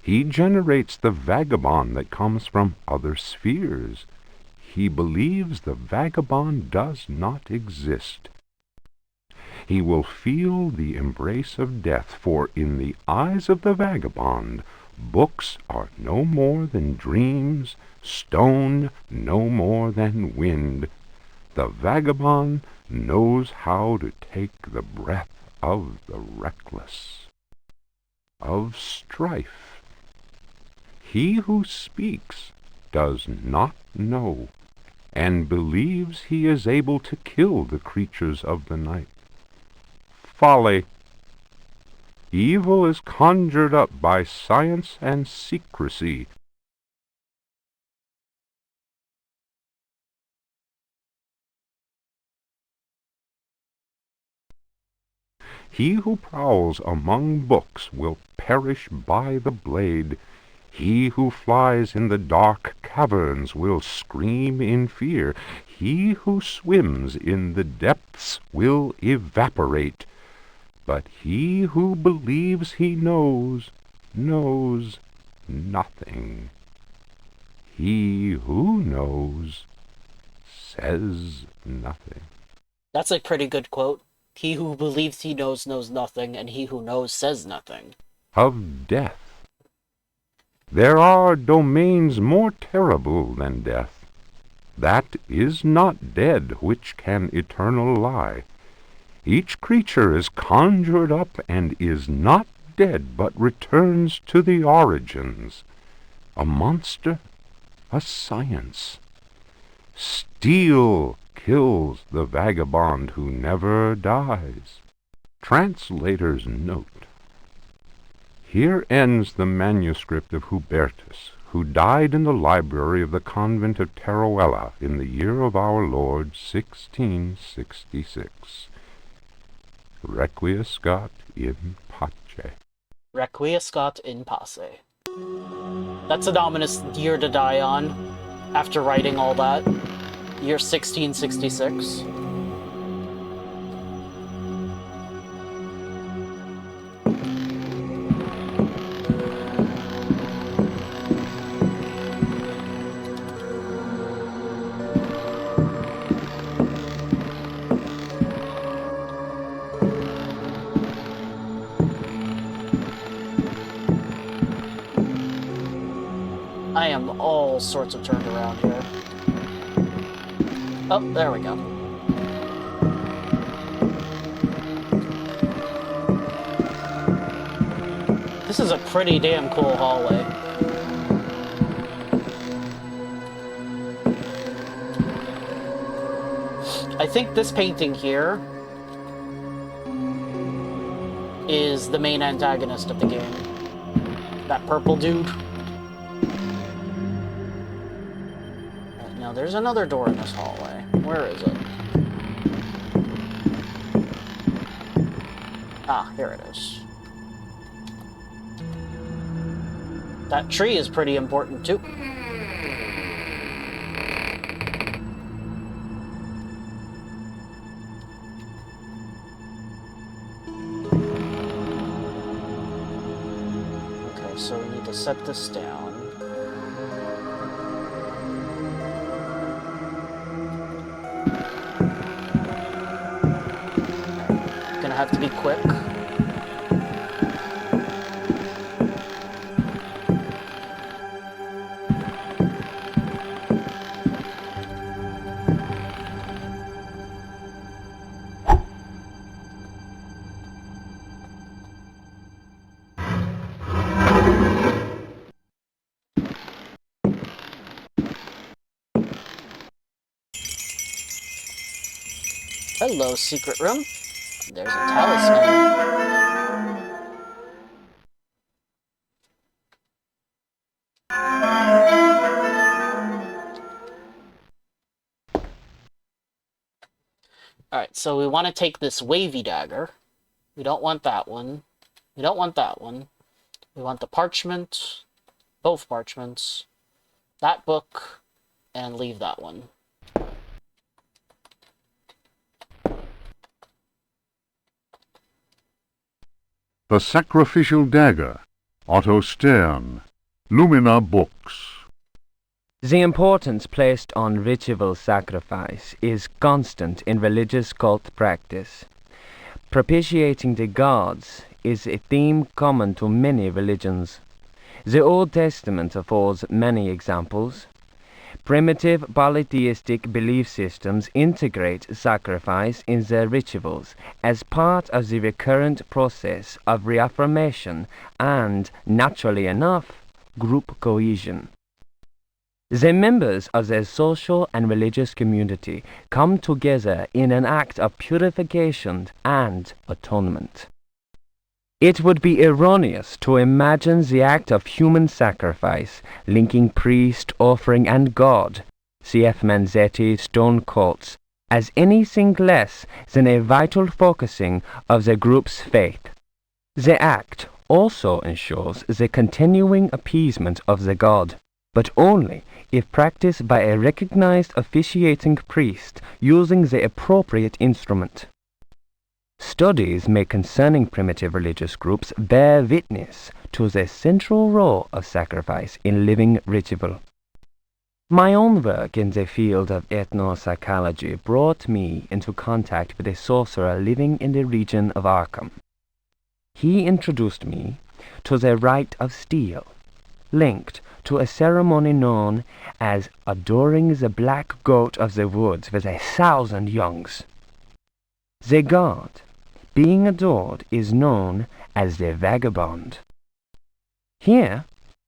F: He generates the vagabond that comes from other spheres. He believes the vagabond does not exist. He will feel the embrace of death, for in the eyes of the vagabond, books are no more than dreams, stone no more than wind. The vagabond knows how to take the breath of the reckless. Of strife. He who speaks does not know, and believes he is able to kill the creatures of the night. Folly. Evil is conjured up by science and secrecy. He who prowls among books will perish by the blade. He who flies in the dark caverns will scream in fear. He who swims in the depths will evaporate. But he who believes he knows, knows nothing. He who knows says nothing.
A: That's a pretty good quote. He who believes he knows nothing, and he who knows says nothing.
F: Of death. There are domains more terrible than death. That is not dead which can eternal lie. Each creature is conjured up and is not dead, but returns to the origins. A monster, a science. Steel kills the vagabond who never dies. Translator's note. Here ends the manuscript of Hubertus, who died in the library of the convent of Teruel in the year of our Lord 1666. Requiescat in pace.
A: Requiescat in pace. That's an ominous year to die on, after writing all that. Year 1666. I am all sorts of turned around here. Oh, there we go. This is a pretty damn cool hallway. I think this painting here is the main antagonist of the game. That purple dude. Now there's another door in this hallway. Where is it? Ah, here it is. That tree is pretty important too. Okay, so we need to set this down. Have to be quick. Hello, secret room. There's a talisman. Alright, so we want to take this wavy dagger. We don't want that one. We don't want that one. We want the parchment, both parchments, that book, and leave that one.
C: The Sacrificial Dagger, Otto Stern, Lumina Books.
G: The importance placed on ritual sacrifice is constant in religious cult practice. Propitiating the gods is a theme common to many religions. The Old Testament affords many examples. Primitive polytheistic belief systems integrate sacrifice in their rituals as part of the recurrent process of reaffirmation and, naturally enough, group cohesion. The members of their social and religious community come together in an act of purification and atonement. It would be erroneous to imagine the act of human sacrifice linking priest, offering, and God, C.F. Manzetti, stone cults, as anything less than a vital focusing of the group's faith. The act also ensures the continuing appeasement of the god, but only if practiced by a recognized officiating priest using the appropriate instrument. Studies made concerning primitive religious groups bear witness to the central role of sacrifice in living ritual. My own work in the field of ethnopsychology brought me into contact with a sorcerer living in the region of Arkham. He introduced me to the rite of steel, linked to a ceremony known as adoring the black goat of the woods with 1,000 youngs. The god being adored is known as the vagabond. Here,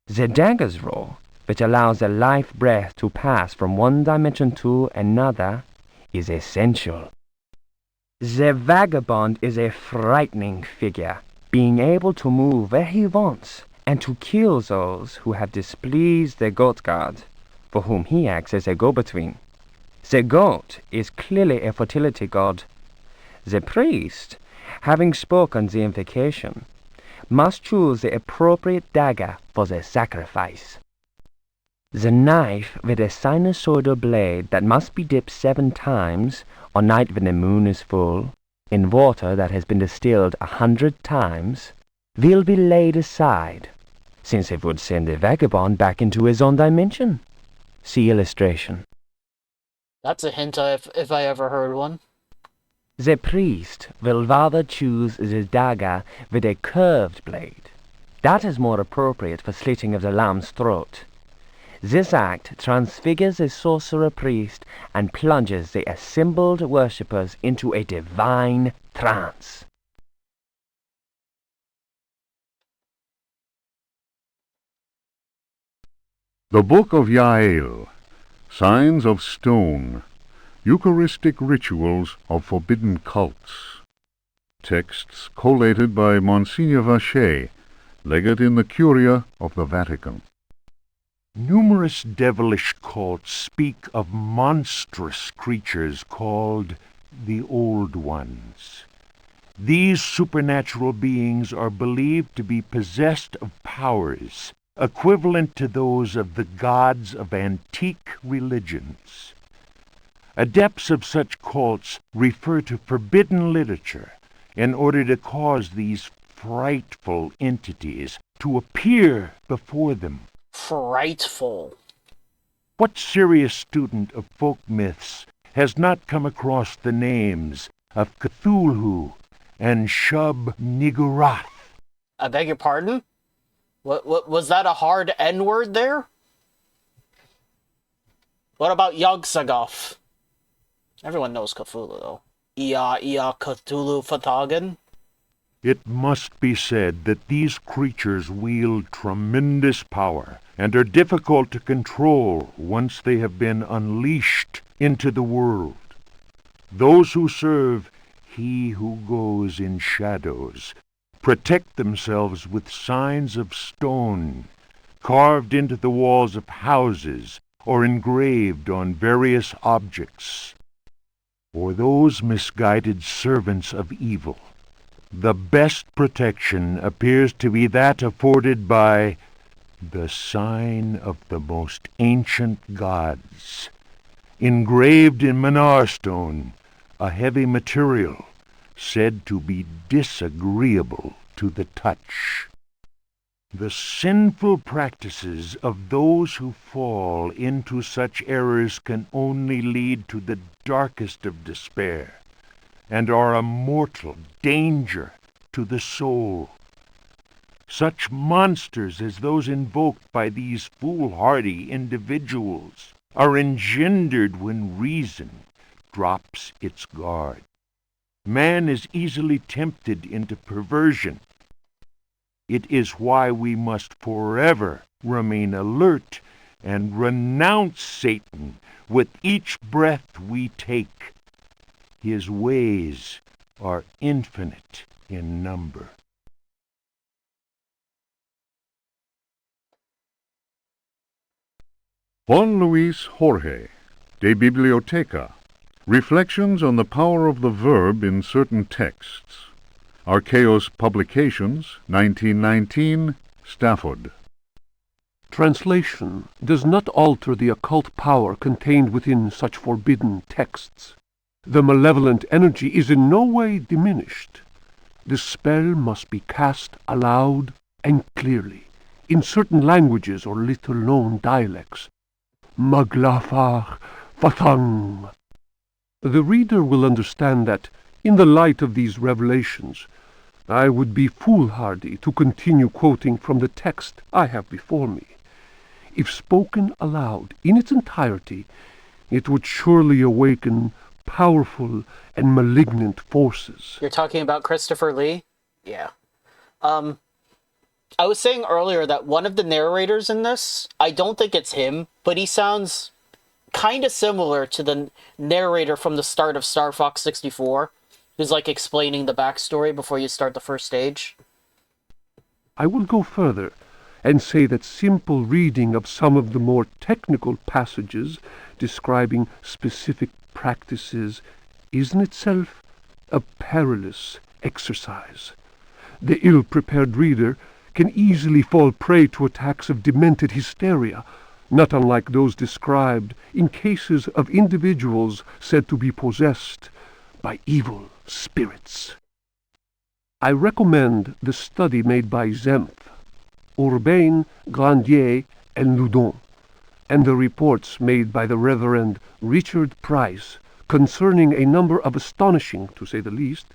G: the dagger's roll, which allows the life breath to pass from one dimension to another, is essential. The vagabond is a frightening figure, being able to move where he wants and to kill those who have displeased the goat god, for whom he acts as a go-between. The goat is clearly a fertility god. The priest, having spoken the invocation, must choose the appropriate dagger for the sacrifice. The knife with a sinusoidal blade that must be dipped 7 times, on night when the moon is full, in water that has been distilled 100 times, will be laid aside, since it would send the vagabond back into his own dimension. See illustration.
A: That's a hint if I ever heard one.
G: The priest will rather choose the dagger with a curved blade. That is more appropriate for slitting of the lamb's throat. This act transfigures the sorcerer priest and plunges the assembled worshippers into a divine trance.
C: The Book of Yael, Signs of Stone, Eucharistic Rituals of Forbidden Cults. Texts collated by Monsignor Vacher, legate in the Curia of the Vatican.
F: Numerous devilish cults speak of monstrous creatures called the Old Ones. These supernatural beings are believed to be possessed of powers equivalent to those of the gods of antique religions. Adepts of such cults refer to forbidden literature in order to cause these frightful entities to appear before them.
A: Frightful.
F: What serious student of folk myths has not come across the names of Cthulhu and Shub-Niggurath?
A: I beg your pardon? What was that a hard N-word there? What about Yog-Sothoth? Everyone knows Cthulhu, though. Ia Cthulhu Fatagan?
F: It must be said that these creatures wield tremendous power and are difficult to control once they have been unleashed into the world. Those who serve He who goes in shadows protect themselves with signs of stone carved into the walls of houses or engraved on various objects. For those misguided servants of evil, the best protection appears to be that afforded by the sign of the most ancient gods, engraved in Manar stone, a heavy material said to be disagreeable to the touch. The sinful practices of those who fall into such errors can only lead to the darkest of despair, and are a mortal danger to the soul. Such monsters as those invoked by these foolhardy individuals are engendered when reason drops its guard. Man is easily tempted into perversion. It is why we must forever remain alert and renounce Satan with each breath we take. His ways are infinite in number.
C: Juan Luis Jorge, De Biblioteca, Reflections on the Power of the Verb in Certain Texts. Archaeos Publications, 1919, Stafford.
H: Translation does not alter the occult power contained within such forbidden texts. The malevolent energy is in no way diminished. The spell must be cast aloud and clearly, in certain languages or little-known dialects. Maglafar Fathang. The reader will understand that, in the light of these revelations, I would be foolhardy to continue quoting from the text I have before me. If spoken aloud in its entirety, it would surely awaken powerful and malignant forces.
A: You're talking about Christopher Lee? Yeah. I was saying earlier that one of the narrators in this, I don't think it's him, but he sounds kind of similar to the narrator from the start of Star Fox 64, who's like explaining the backstory before you start the first stage.
H: I will go further and say that simple reading of some of the more technical passages describing specific practices is in itself a perilous exercise. The ill-prepared reader can easily fall prey to attacks of demented hysteria, not unlike those described in cases of individuals said to be possessed by evil spirits. I recommend the study made by Zempf, Urbain, Grandier, and Loudon, and the reports made by the Reverend Richard Price concerning a number of astonishing, to say the least,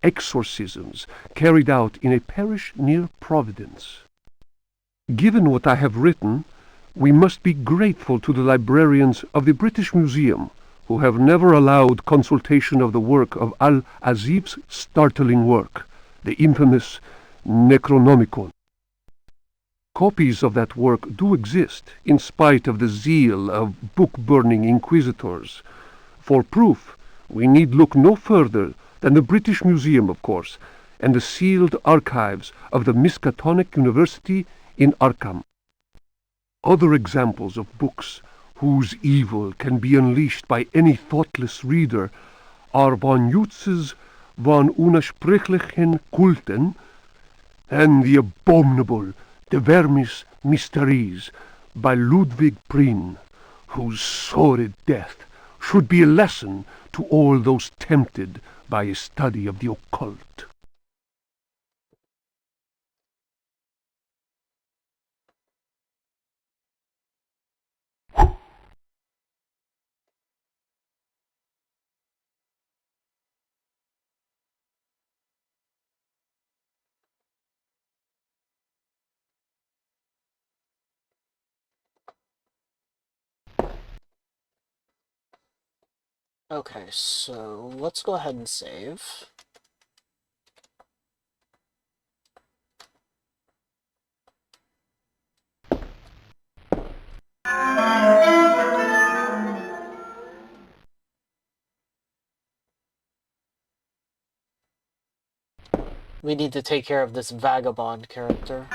H: exorcisms carried out in a parish near Providence. Given what I have written, we must be grateful to the librarians of the British Museum, who have never allowed consultation of the work of Al-Azif's startling work, the infamous Necronomicon. Copies of that work do exist, in spite of the zeal of book-burning inquisitors. For proof, we need look no further than the British Museum, of course, and the sealed archives of the Miskatonic University in Arkham. Other examples of books whose evil can be unleashed by any thoughtless reader are von Jutz's von Unersprechlichen Kulten and the abominable De Vermis Mysteries by Ludwig Prien, whose sordid death should be a lesson to all those tempted by a study of the occult.
A: Okay, so let's go ahead and save. We need to take care of this vagabond character.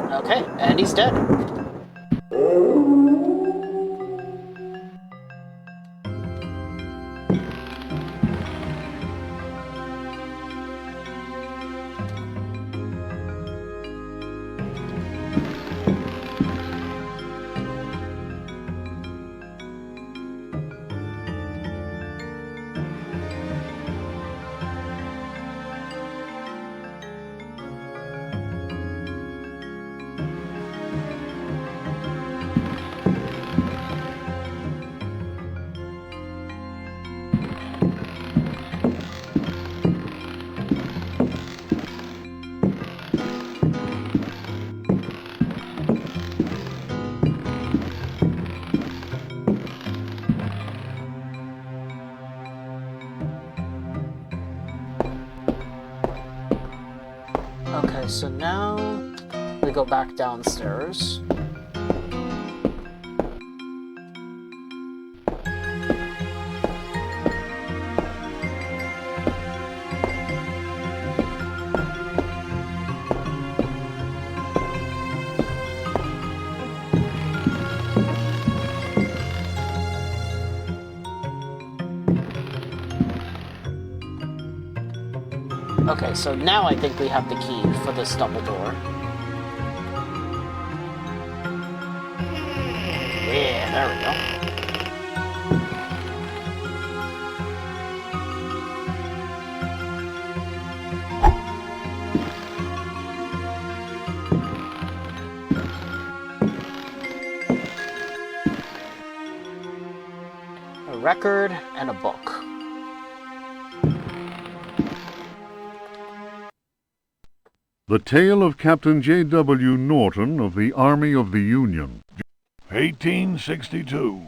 A: Okay, and he's dead. Okay, so now we go back downstairs. Okay, so now I think we have the key for this double door. Yeah, there we go. record and a book.
C: The Tale of Captain J.W. Norton of the Army of the Union. 1862.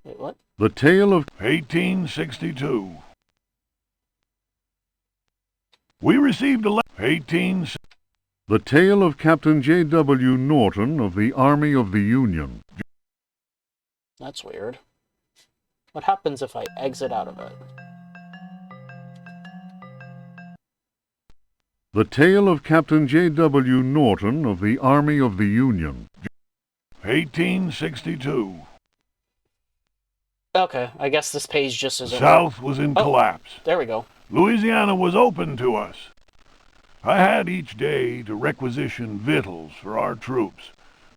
A: Wait, what?
C: The Tale of 1862. We received a 18. The Tale of Captain J.W. Norton of the Army of the Union.
A: That's weird. What happens if I exit out of it?
C: The Tale of Captain J.W. Norton of the Army of the Union. 1862.
A: Okay, I guess this page just
C: The
A: isn't...
C: South was in collapse.
A: There we go.
C: Louisiana was open to us. I had each day to requisition victuals for our troops,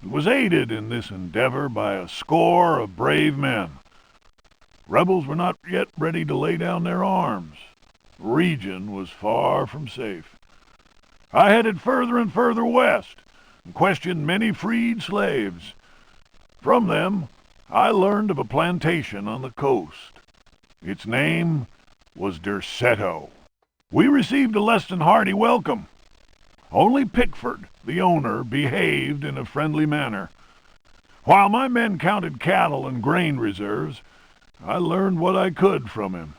C: and was aided in this endeavor by a score of brave men. Rebels were not yet ready to lay down their arms. The region was far from safe. I headed further and further west, and questioned many freed slaves. From them, I learned of a plantation on the coast. Its name was Decerto. We received a less than hearty welcome. Only Pickford, the owner, behaved in a friendly manner. While my men counted cattle and grain reserves, I learned what I could from him.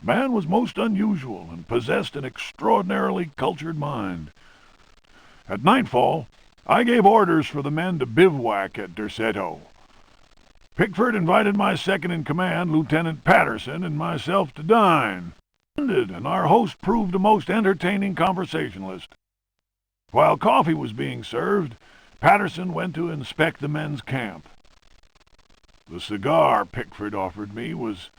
C: Man was most unusual and possessed an extraordinarily cultured mind. At nightfall, I gave orders for the men to bivouac at Decerto. Pickford invited my second-in-command, Lieutenant Patterson, and myself to dine. And our host proved a most entertaining conversationalist. While coffee was being served, Patterson went to inspect the men's camp. The cigar Pickford offered me was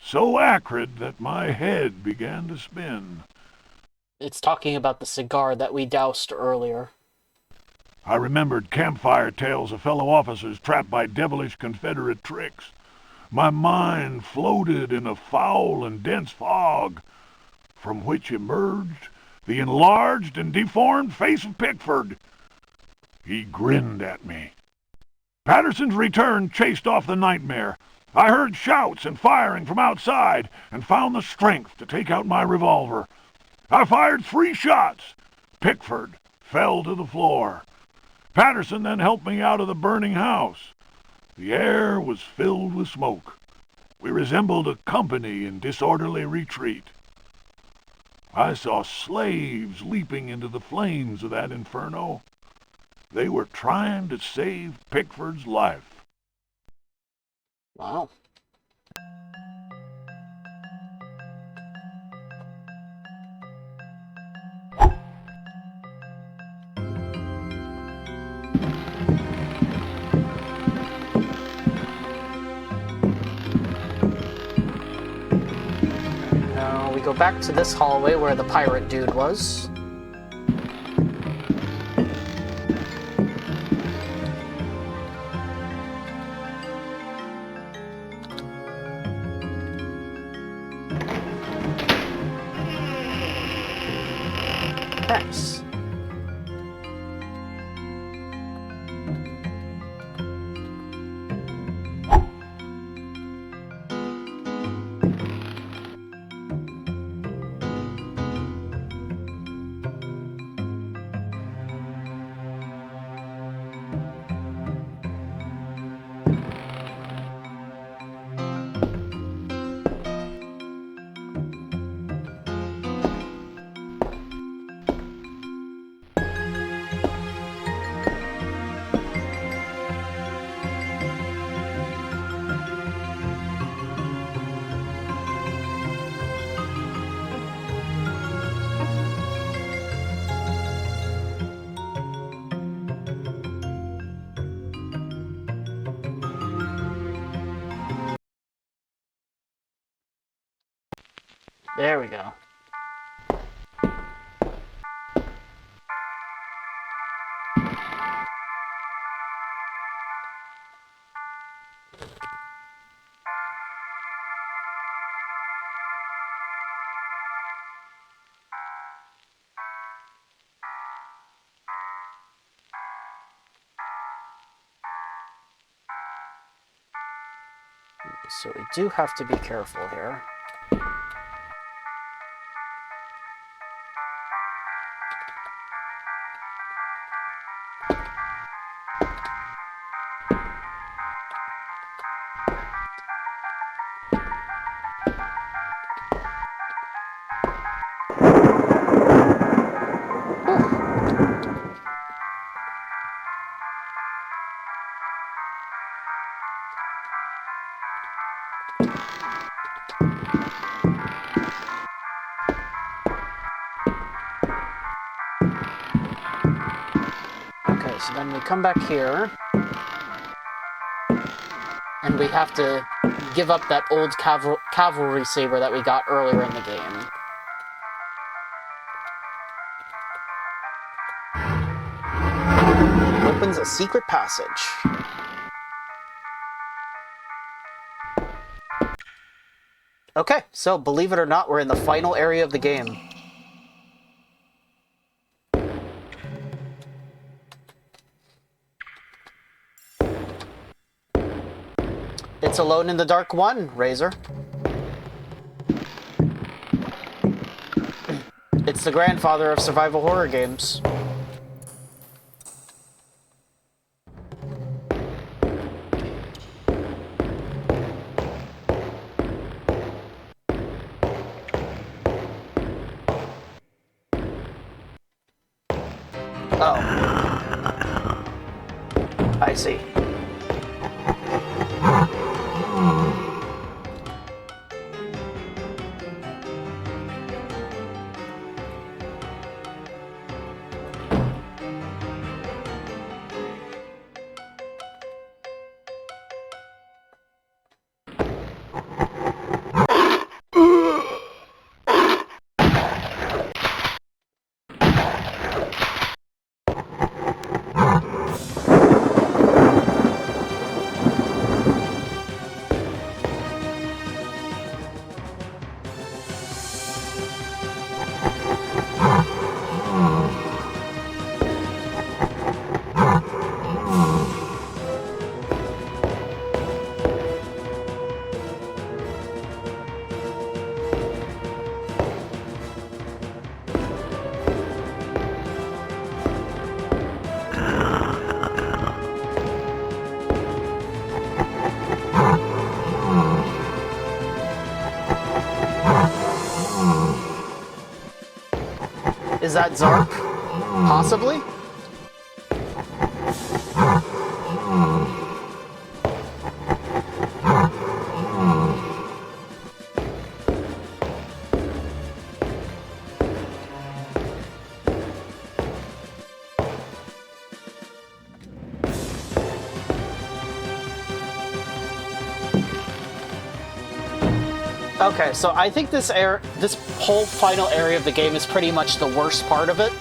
C: so acrid that my head began to spin.
A: It's talking about the cigar that we doused earlier.
C: I remembered campfire tales of fellow officers trapped by devilish Confederate tricks. My mind floated in a foul and dense fog, from which emerged the enlarged and deformed face of Pickford. He grinned at me. Patterson's return chased off the nightmare. I heard shouts and firing from outside and found the strength to take out my revolver. I fired 3 shots. Pickford fell to the floor. Patterson then helped me out of the burning house. The air was filled with smoke. We resembled a company in disorderly retreat. I saw slaves leaping into the flames of that inferno. They were trying to save Pickford's life.
A: Wow. Now we go back to this hallway where the pirate dude was. Nice. There we go. So we do have to be careful here. Okay, so then we come back here. And we have to give up that old cavalry saber that we got earlier in the game. Opens a secret passage. Okay, so believe it or not, we're in the final area of the game. It's Alone in the Dark 1, Razor. It's the grandfather of survival horror games. Oh. I see. Is that Zark? Possibly? Okay, so I think this whole final area of the game is pretty much the worst part of it.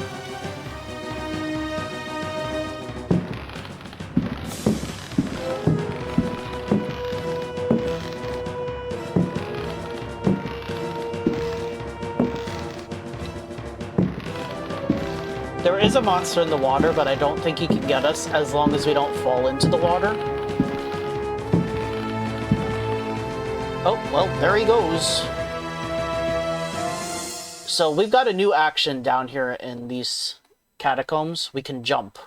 A: There is a monster in the water, but I don't think he can get us as long as we don't fall into the water. Oh, well, there he goes. So we've got a new action down here in these catacombs. We can jump.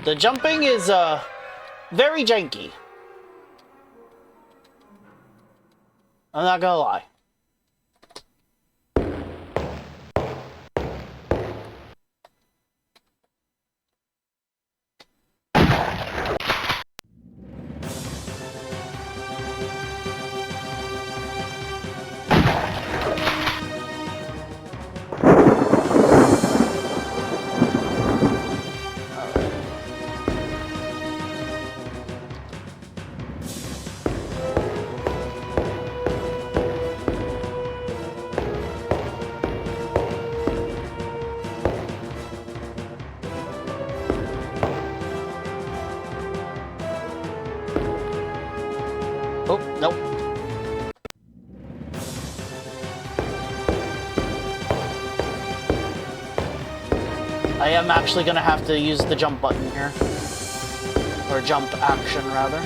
A: The jumping is, very janky. I'm not gonna lie. I am actually gonna have to use the jump button here. Or jump action, rather.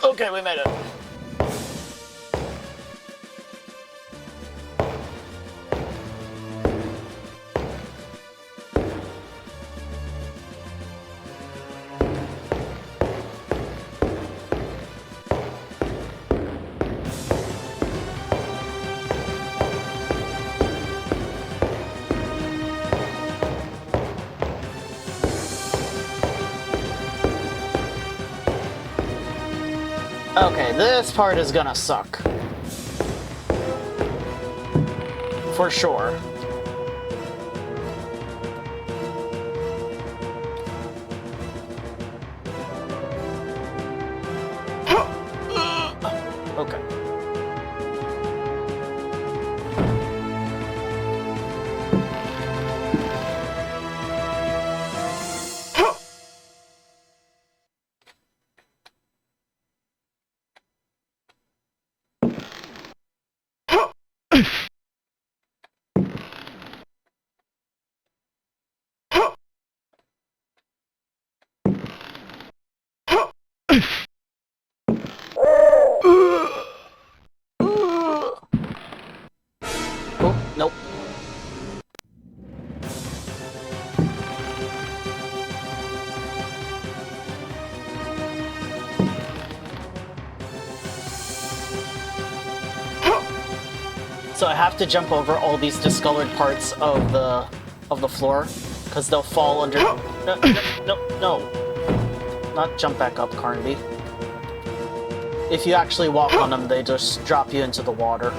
A: Okay, we made it. Okay, this part is gonna suck. For sure. Okay. Oh, nope. So I have to jump over all these discolored parts of the floor, because they'll fall under. No. Not jump back up, Carnby. If you actually walk on them, they just drop you into the water.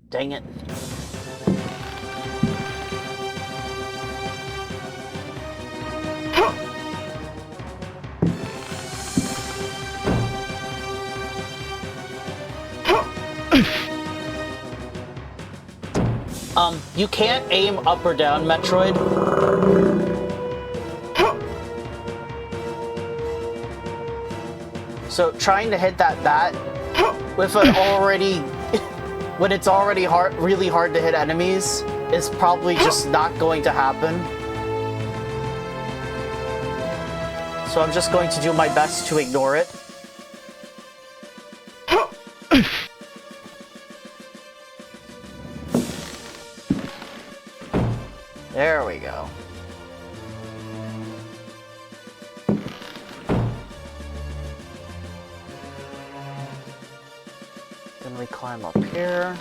A: Dang it. You can't aim up or down, Metroid. So trying to hit that bat with an already when it's already really hard to hit enemies is probably just not going to happen. So I'm just going to do my best to ignore it. There we go. Then we climb up here.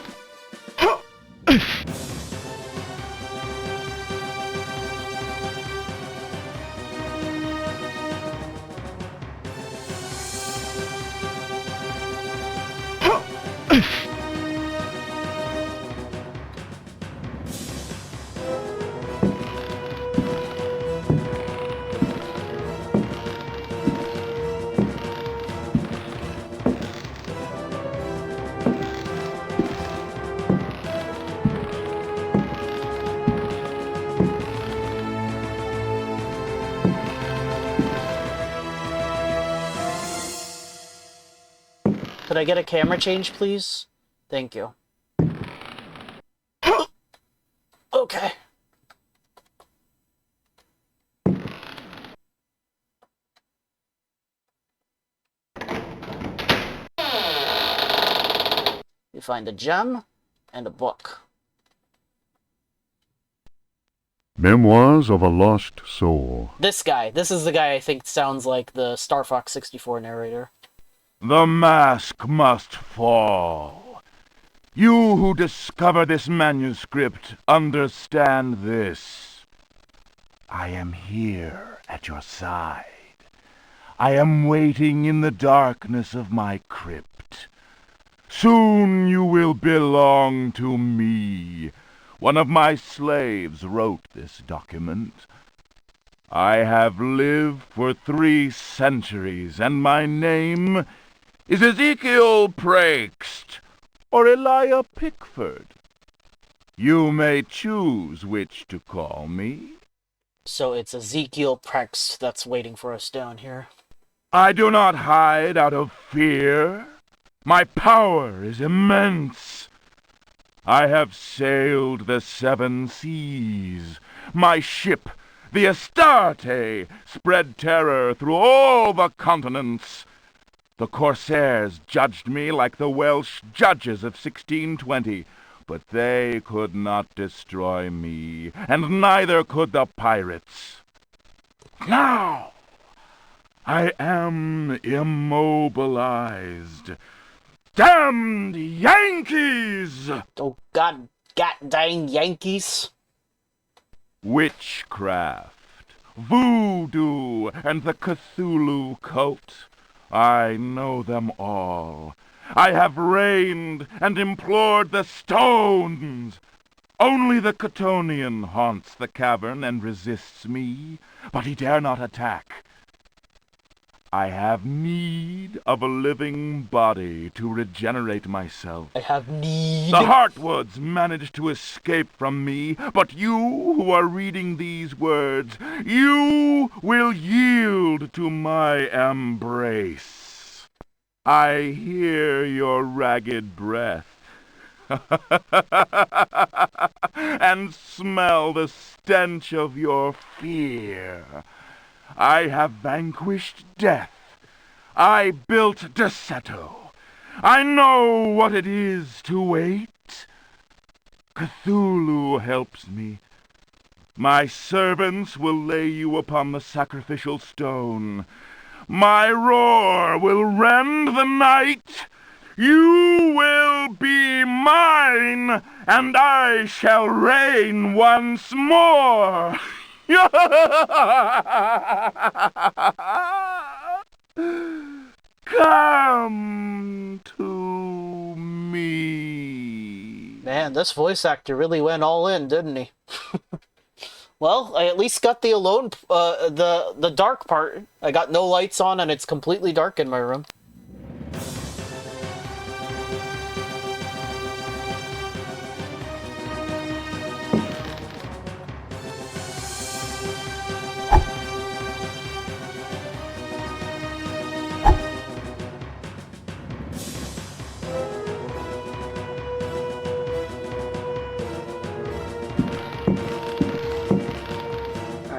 A: Could I get a camera change, please? Thank you. Okay. You find a gem and a book.
C: Memoirs of a Lost Soul.
A: This guy. This is the guy I think sounds like the Star Fox 64 narrator.
I: The mask must fall. You who discover this manuscript understand this. I am here at your side. I am waiting in the darkness of my crypt. Soon you will belong to me. One of my slaves wrote this document. I have lived for 3 centuries, and my name is Ezekiel Prext, or Elijah Pickford. You may choose which to call me.
A: So it's Ezekiel Prext that's waiting for us down here.
I: I do not hide out of fear. My power is immense. I have sailed the 7 seas. My ship, the Astarte, spread terror through all the continents. The corsairs judged me like the Welsh judges of 1620, but they could not destroy me, and neither could the pirates. Now I am immobilized. Damned Yankees!
A: Oh, god dang Yankees.
I: Witchcraft, voodoo, and the Cthulhu cult. I know them all. I have reigned and implored the stones. Only the Chthonian haunts the cavern and resists me, but he dare not attack. I have need of a living body to regenerate myself.
A: I have need.
I: The Heartwoods managed to escape from me, but you who are reading these words, you will yield to my embrace. I hear your ragged breath and smell the stench of your fear. I have vanquished death. I built Decerto. I know what it is to wait. Cthulhu helps me. My servants will lay you upon the sacrificial stone. My roar will rend the night. You will be mine, and I shall reign once more. Come to me.
A: Man, this voice actor really went all in, didn't he? Well, I at least got the the dark part. I got no lights on and it's completely dark in my room.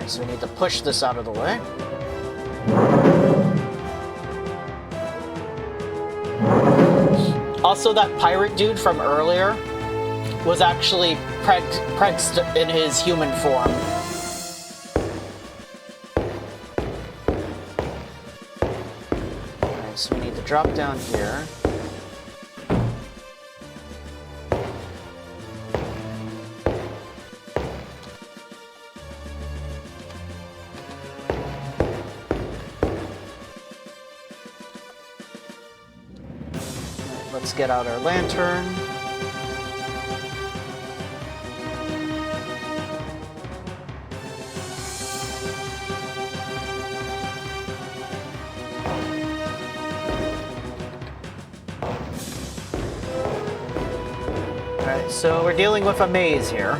A: So we need to push this out of the way. Also, that pirate dude from earlier was actually Prext in his human form. Alright, so we need to drop down here. Let's get out our lantern. Alright, so we're dealing with a maze here.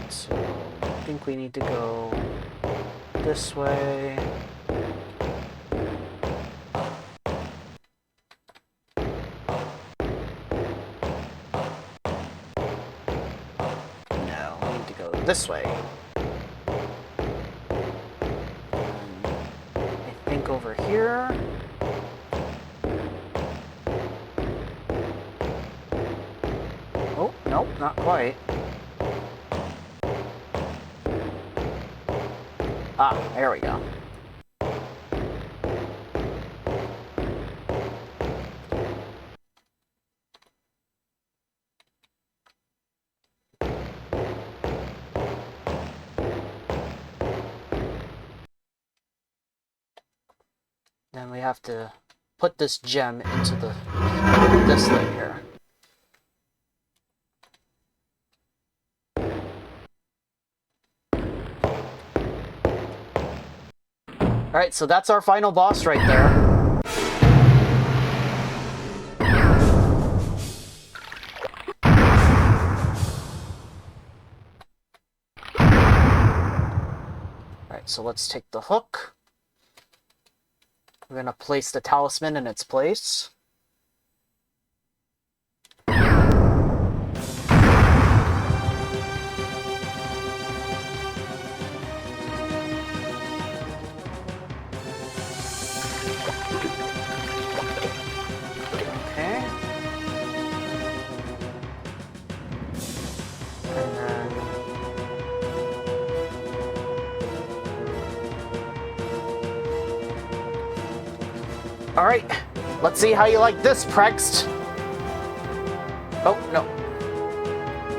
A: So, I think we need to go this way. No, we need to go this way. I think over here. Oh, nope, not quite. Ah, there we go. Then we have to put this gem into this thing here. Alright, so that's our final boss right there. Alright, so let's take the hook. We're going to place the talisman in its place. Okay. And then... Alright, let's see how you like this, Prext. Oh, no.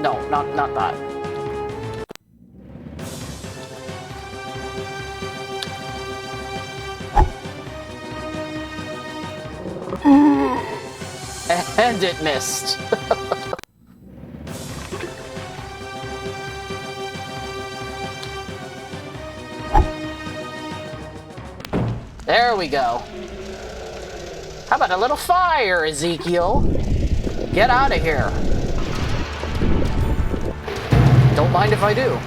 A: No, not that. And it missed. There we go. How about a little fire, Ezekiel? Get out of here. Don't mind if I do.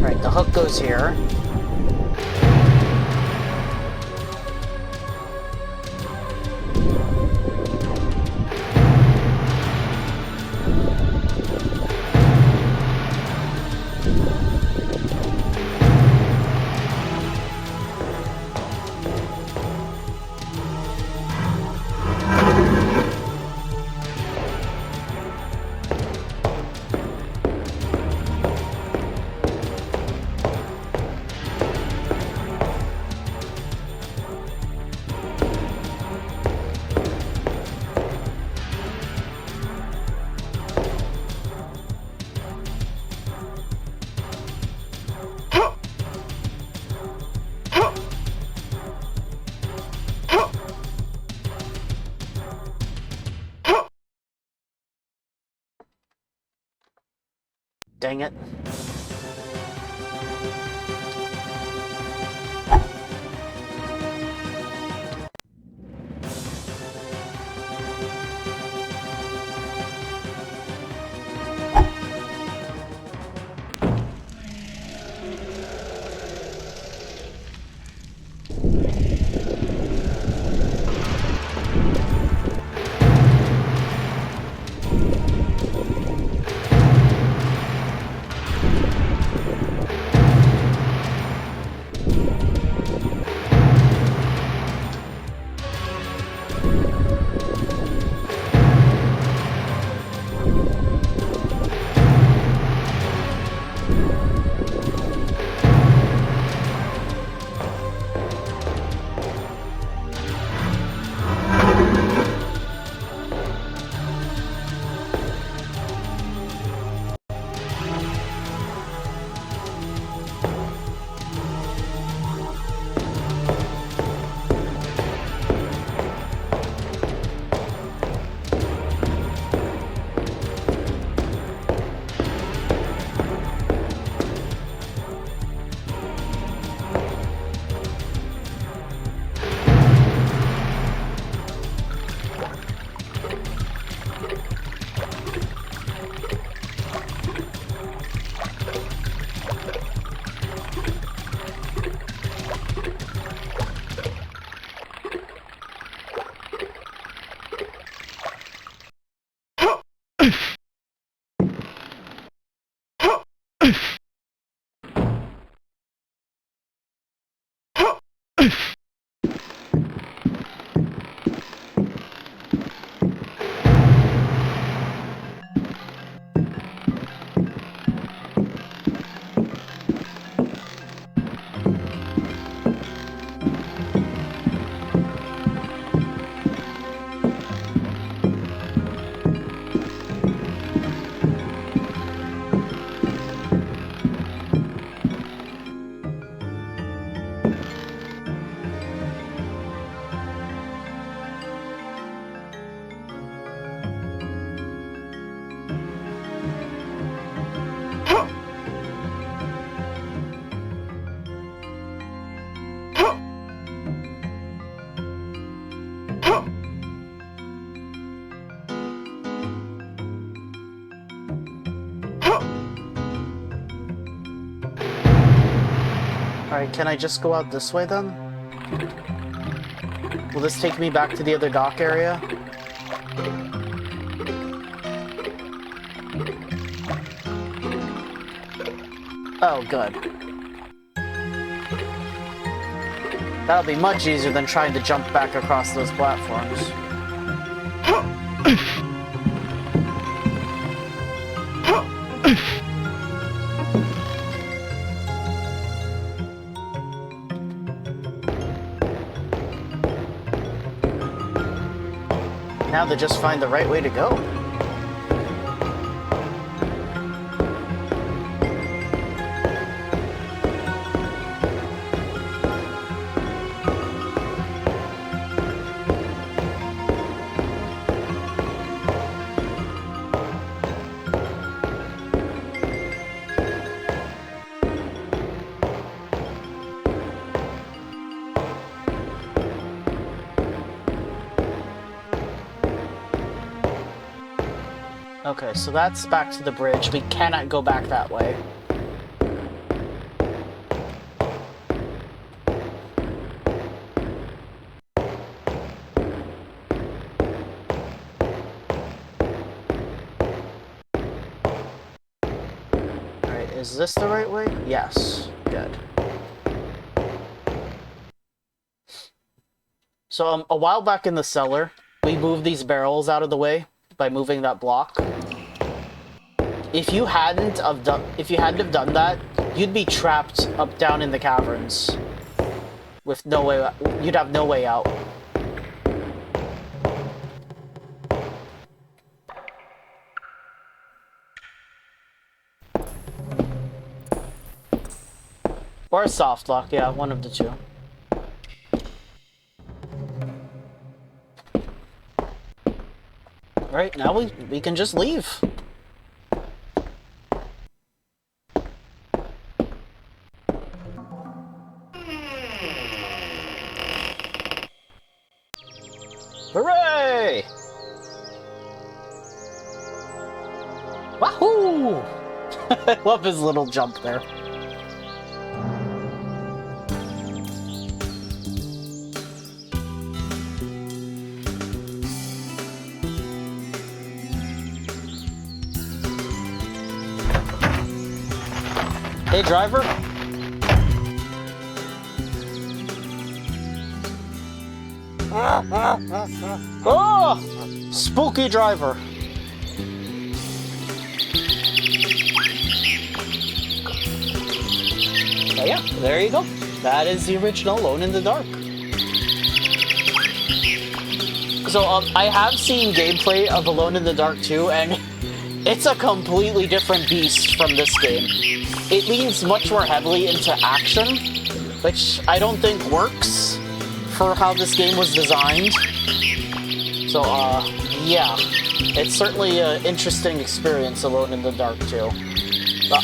A: Right, the hook goes here. Dang it. Alright, can I just go out this way then? Will this take me back to the other dock area? Oh, good. That'll be much easier than trying to jump back across those platforms. Now to just find the right way to go. Okay, so that's back to the bridge. We cannot go back that way. Alright, is this the right way? Yes. Good. So, a while back in the cellar, we moved these barrels out of the way by moving that block. If you hadn't have done that, you'd be trapped up down in the caverns with no way. You'd have no way out. Or a soft lock, yeah, one of the two. Right, now we can just leave. Hooray! Wahoo! I love his little jump there. Hey, driver. Oh! Spooky driver. Oh yeah, there you go. That is the original Alone in the Dark. So, I have seen gameplay of Alone in the Dark 2, and it's a completely different beast from this game. It leans much more heavily into action, which I don't think works for how this game was designed. So, yeah. It's certainly an interesting experience, Alone in the Dark 2. But,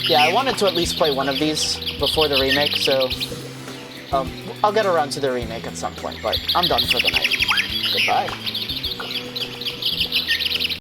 A: yeah, I wanted to at least play one of these before the remake, so I'll get around to the remake at some point, but I'm done for the night. Goodbye.